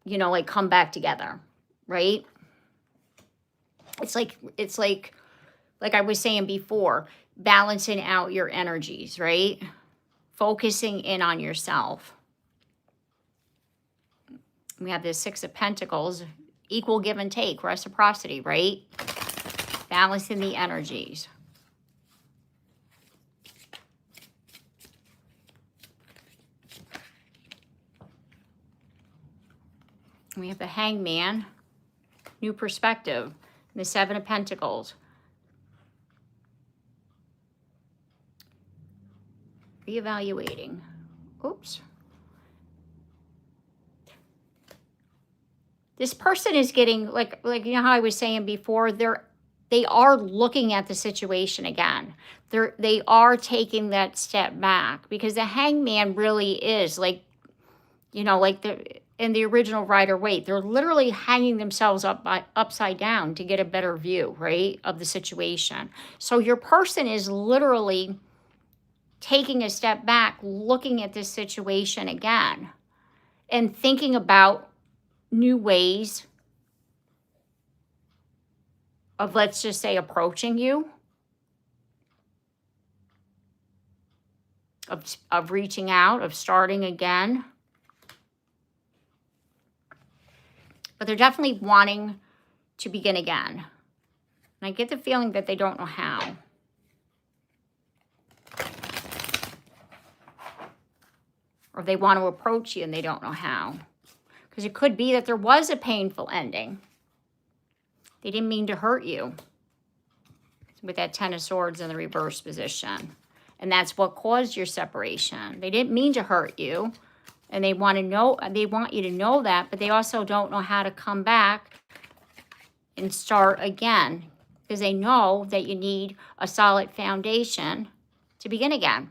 like come back together, right? It's like I was saying before, balancing out your energies, right? Focusing in on yourself. We have this Six of Pentacles, equal give and take, reciprocity, right? Balancing the energies. We have the Hangman, new perspective, and the Seven of Pentacles. Reevaluating. Oops. This person is getting, like how I was saying before, they are looking at the situation again. They are taking that step back, because the Hangman really is like, like in the original Rider-Waite, they're literally hanging themselves upside down to get a better view, right, of the situation. So your person is literally taking a step back, looking at this situation again, and thinking about new ways of, let's just say, approaching you, of reaching out, of starting again. But they're definitely wanting to begin again. And I get the feeling that they don't know how. Or they want to approach you and they don't know how. Because it could be that there was a painful ending. They didn't mean to hurt you. With that Ten of Swords in the reverse position. And that's what caused your separation. They didn't mean to hurt you. And they want you to know that, but they also don't know how to come back and start again. Because they know that you need a solid foundation to begin again.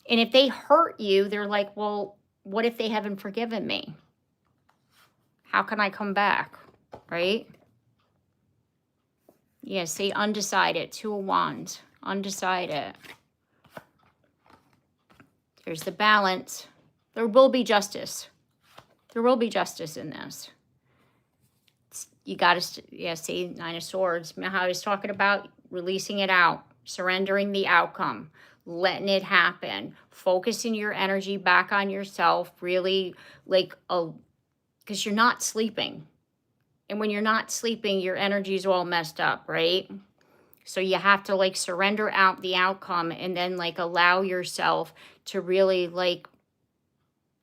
And if they hurt you, they're like, well, what if they haven't forgiven me? How can I come back, right? Yeah, see, undecided, Two of Wands, undecided. There's the Balance. There will be justice. There will be justice in this. You got to, yeah, see, Nine of Swords. How I was talking about releasing it out, surrendering the outcome, letting it happen, focusing your energy back on yourself, really because you're not sleeping. And when you're not sleeping, your energy's all messed up, right? So you have to surrender out the outcome and then allow yourself to really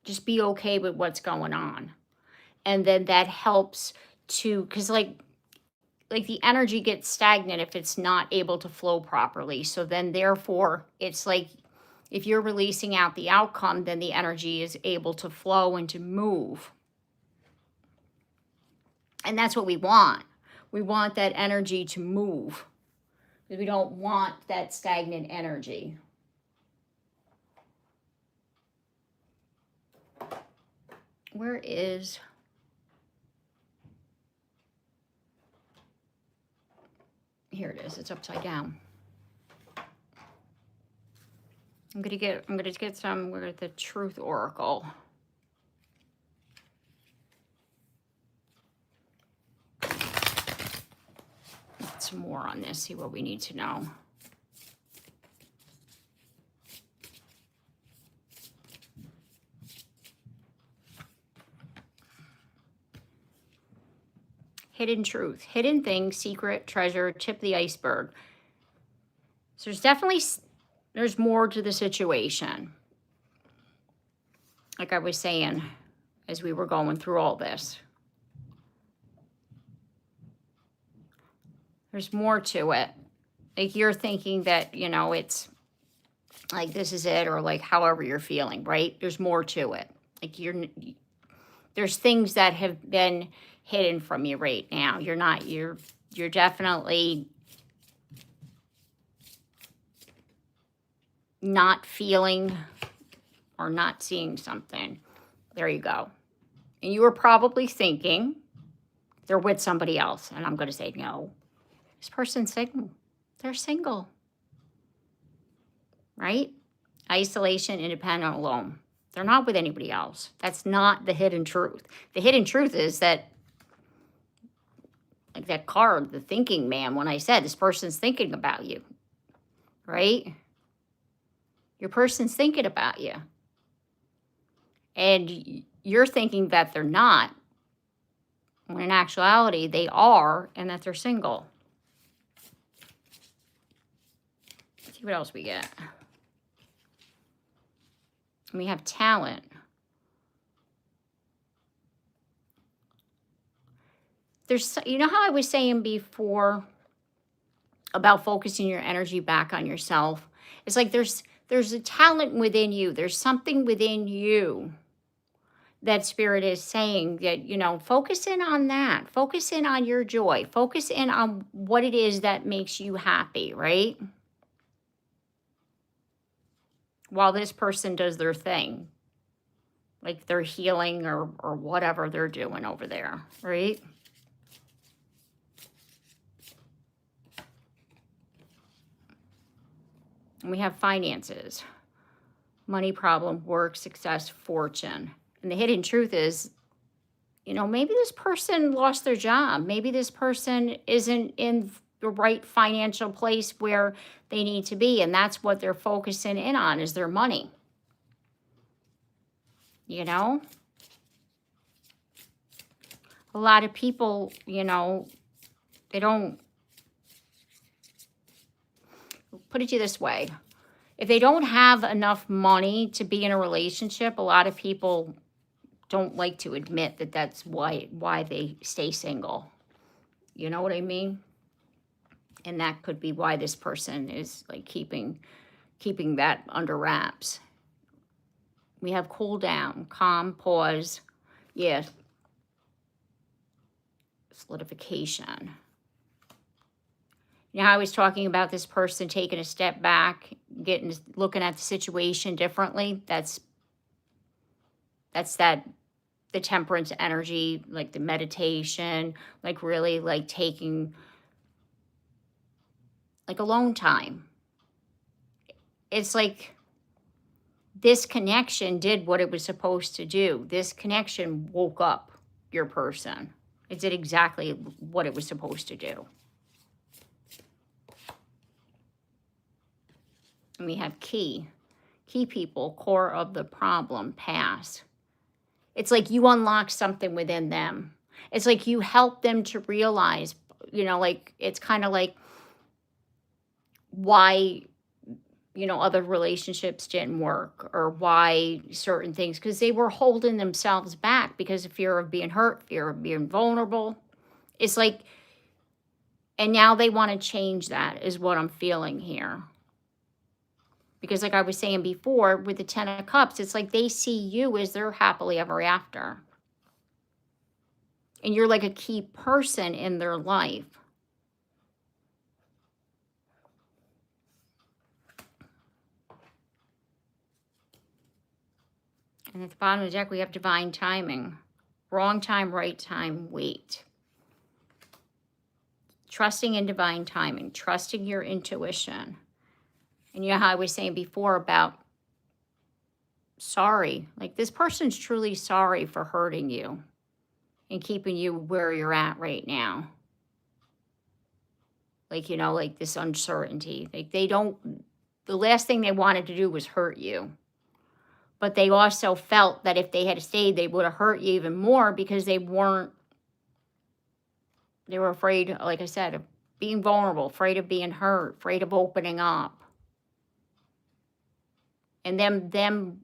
just be okay with what's going on. And then that helps to, because the energy gets stagnant if it's not able to flow properly. So then therefore it's if you're releasing out the outcome, then the energy is able to flow and to move. And that's what we want. We want that energy to move. Because we don't want that stagnant energy. Where is... Here it is. It's upside down. I'm gonna get some. We're at the Truth Oracle. Get some more on this. See what we need to know. Hidden truth, hidden thing, secret, treasure, tip the iceberg. So there's more to the situation. Like I was saying, as we were going through all this. There's more to it. You're thinking that, it's this is it, or however you're feeling, right? There's more to it. There's things that have been hidden from you right now. You're definitely not feeling or not seeing something. There you go. And you were probably thinking, they're with somebody else. And I'm going to say, no, this person's single. They're single, right? Isolation, independent, alone. They're not with anybody else. That's not the hidden truth. The hidden truth is that, like that card, the thinking man, when I said this person's thinking about you, right? Your person's thinking about you. And you're thinking that they're not, when in actuality they are, and that they're single. Let's see what else we get. We have talent. There's, you know how I was saying before about focusing your energy back on yourself? It's like there's a talent within you. There's something within you that spirit is saying that, you know, focus in on that. Focus in on your joy. Focus in on what it is that makes you happy, right? While this person does their thing, like they're healing or whatever they're doing over there, right? And we have finances, money problem, work, success, fortune. And the hidden truth is, you know, maybe this person lost their job. Maybe this person isn't in the right financial place where they need to be. And that's what they're focusing in on, is their money. You know? A lot of people, you know, they don't, put it to you this way. If they don't have enough money to be in a relationship, a lot of people don't like to admit that that's why they stay single. You know what I mean? And that could be why this person is like keeping that under wraps. We have cool down, calm, pause. Yeah. Solidification. You know how I was talking about this person taking a step back, looking at the situation differently? That's the temperance energy, like the meditation, like really like taking like alone time. It's like this connection did what it was supposed to do. This connection woke up your person. It did exactly what it was supposed to do. And we have key people, core of the problem, past. It's like you unlock something within them. It's like you help them to realize, you know, like it's kind of like why, you know, other relationships didn't work, or why certain things, because they were holding themselves back because of fear of being hurt, fear of being vulnerable. It's like, and now they want to change that, is what I'm feeling here. Because like I was saying before, with the 10 of Cups, it's like they see you as their happily ever after. And you're like a key person in their life. And at the bottom of the deck, we have divine timing. Wrong time, right time, wait. Trusting in divine timing. Trusting your intuition. And you know how I was saying before about sorry. Like this person's truly sorry for hurting you and keeping you where you're at right now. Like, you know, like this uncertainty. Like the last thing they wanted to do was hurt you. But they also felt that if they had stayed, they would have hurt you even more, because they were afraid, like I said, of being vulnerable, afraid of being hurt, afraid of opening up. And them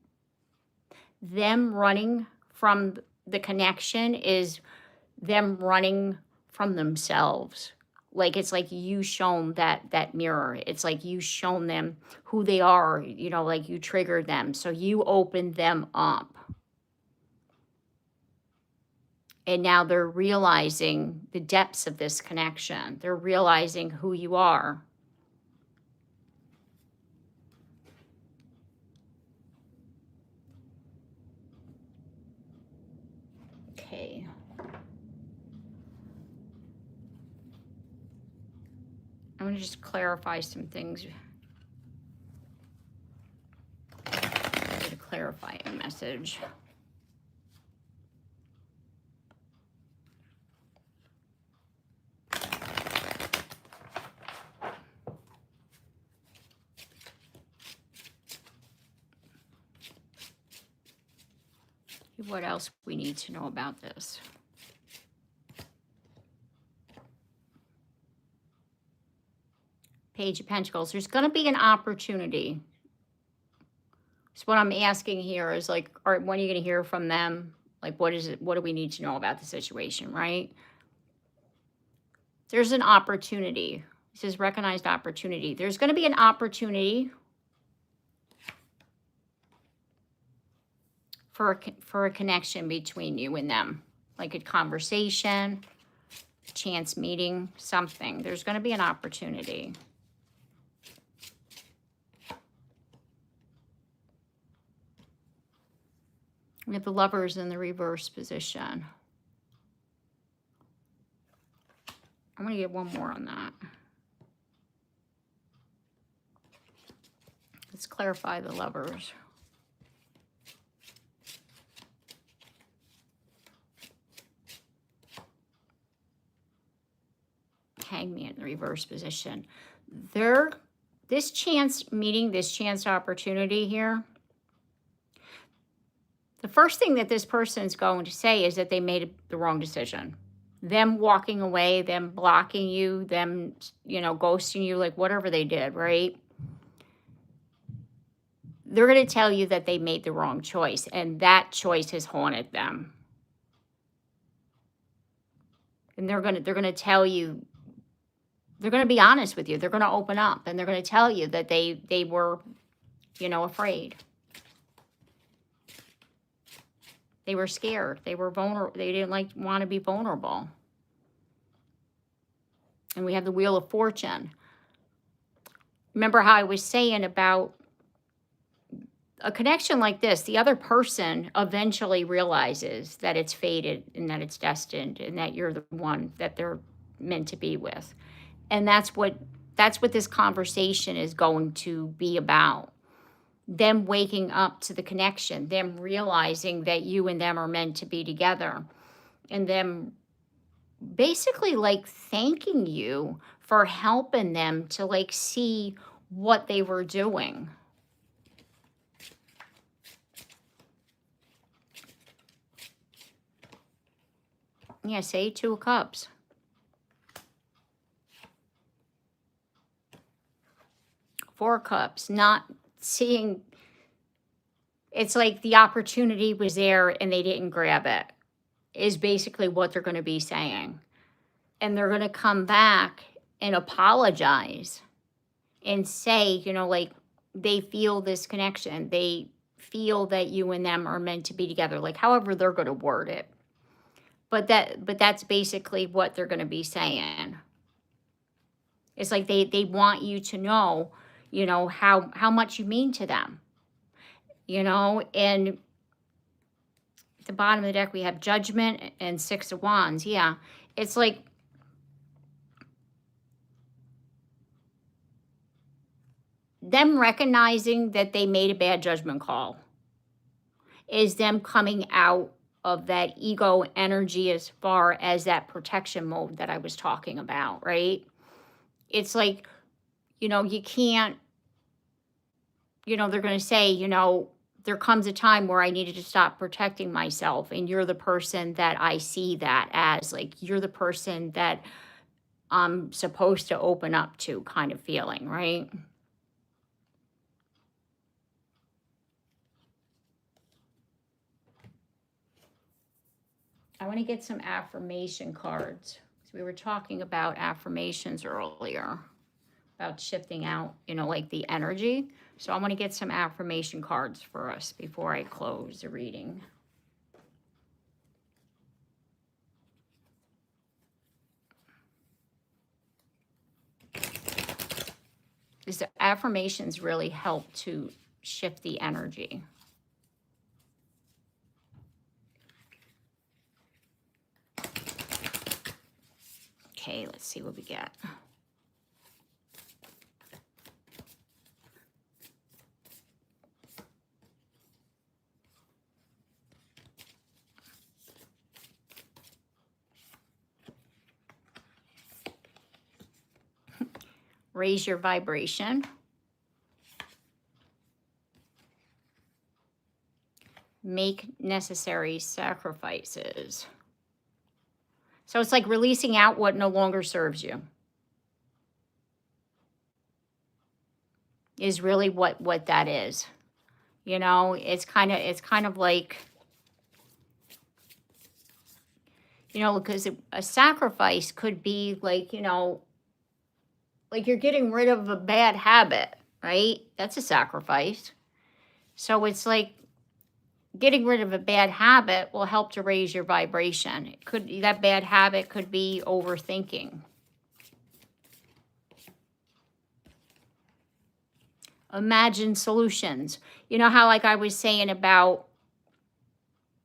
running from the connection is them running from themselves. Like it's like you shown that mirror. It's like you shown them who they are, you know, like you triggered them. So you opened them up. And now they're realizing the depths of this connection. They're realizing who you are. Okay. to just clarify some things. To clarify a message. What else we need to know about this? Page of Pentacles. There's going to be an opportunity. So what I'm asking here is like, all right, when are you going to hear from them? Like, what is it? What do we need to know about the situation, right? There's an opportunity. This is recognized opportunity. There's going to be an opportunity for a connection between you and them, like a conversation, chance meeting, something. There's going to be an opportunity. We have the Lovers in the reverse position. I'm going to get one more on that. Let's clarify the Lovers. Hangman in the reverse position. This chance meeting, this chance opportunity here, the first thing that this person is going to say is that they made the wrong decision. Them walking away, them blocking you, them, ghosting you, like whatever they did, right? They're going to tell you that they made the wrong choice, and that choice has haunted them. And they're going to tell you, they're going to be honest with you. They're going to open up, and they're going to tell you that they were, afraid. They were scared. They were vulnerable. They didn't want to be vulnerable. And we have the Wheel of Fortune. Remember how I was saying about a connection like this, the other person eventually realizes that it's fated and that it's destined and that you're the one that they're meant to be with. And that's what this conversation is going to be about. Them waking up to the connection, them realizing that you and them are meant to be together, and them basically thanking you for helping them to see what they were doing. Yeah, say 2 of Cups. Four of Cups, not seeing, it's like the opportunity was there and they didn't grab it, is basically what they're going to be saying. And they're going to come back and apologize and say, they feel this connection. They feel that you and them are meant to be together, however they're going to word it. But that's basically what they're going to be saying. It's like they want you to know, how much you mean to them. And at the bottom of the deck, we have Judgment and 6 of Wands. Yeah, it's like them recognizing that they made a bad judgment call is them coming out of that ego energy as far as that protection mode that I was talking about, right? It's like, you can't, they're going to say, there comes a time where I needed to stop protecting myself, and you're the person that I see that as, you're the person that I'm supposed to open up to, kind of feeling, right? I want to get some affirmation cards. So we were talking about affirmations earlier, about shifting out, the energy. So I want to get some affirmation cards for us before I close the reading. These affirmations really help to shift the energy. Okay, let's see what we get. Raise your vibration. Make necessary sacrifices. So it's like releasing out what no longer serves you. Is really what that is. You know, it's kind of like, you know, because a sacrifice could be like, you know, like you're getting rid of a bad habit, right? That's a sacrifice. So it's like getting rid of a bad habit will help to raise your vibration. It could, that bad habit could be overthinking. Imagine solutions. You know how, like I was saying about,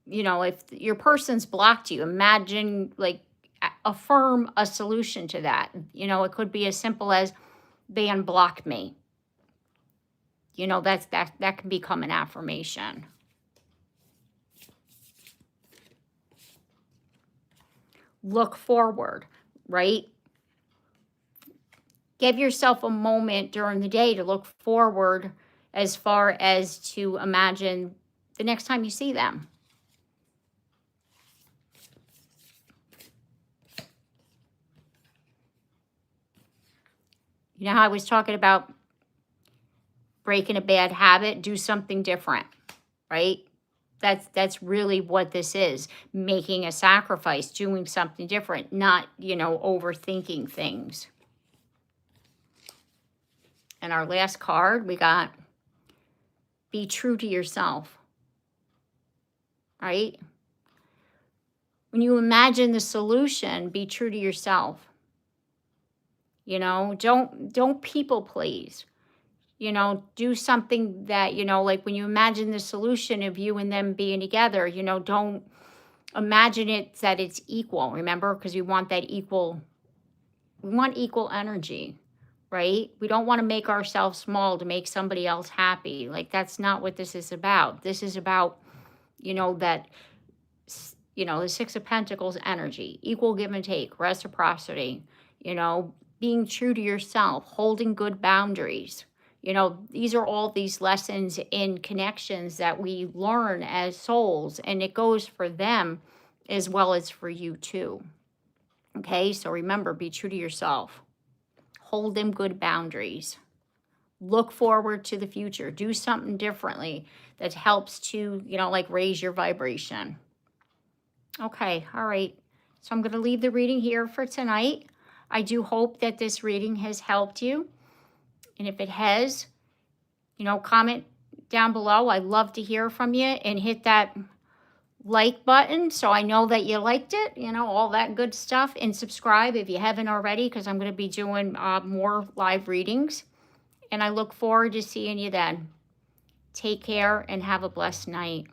you know, if your person's blocked you, imagine, like, affirm a solution to that. You know, it could be as simple as they unblocked me. You know, that can become an affirmation. Look forward, right? Give yourself a moment during the day to look forward as far as to imagine the next time you see them. You know how I was talking about breaking a bad habit? Do something different, right? That's really what this is. Making a sacrifice, doing something different, not, you know, overthinking things. And our last card, we got be true to yourself, right? When you imagine the solution, be true to yourself. You know, don't people please. You know, do something that, you know, like when you imagine the solution of you and them being together, you know, don't imagine it that it's equal, remember? Because we want that equal, we want equal energy, right? We don't want to make ourselves small to make somebody else happy. Like, that's not what this is about. This is about, you know, that, you know, the Six of Pentacles energy, equal give and take, reciprocity, you know, being true to yourself, holding good boundaries. You know, these are all these lessons in connections that we learn as souls, and it goes for them as well as for you too. Okay, so remember, be true to yourself. Hold them good boundaries. Look forward to the future. Do something differently that helps to, you know, like raise your vibration. Okay, all right. So I'm going to leave the reading here for tonight. I do hope that this reading has helped you. And if it has, you know, comment down below. I'd love to hear from you, and hit that like button so I know that you liked it, you know, all that good stuff. And subscribe if you haven't already, because I'm going to be doing more live readings. And I look forward to seeing you then. Take care and have a blessed night.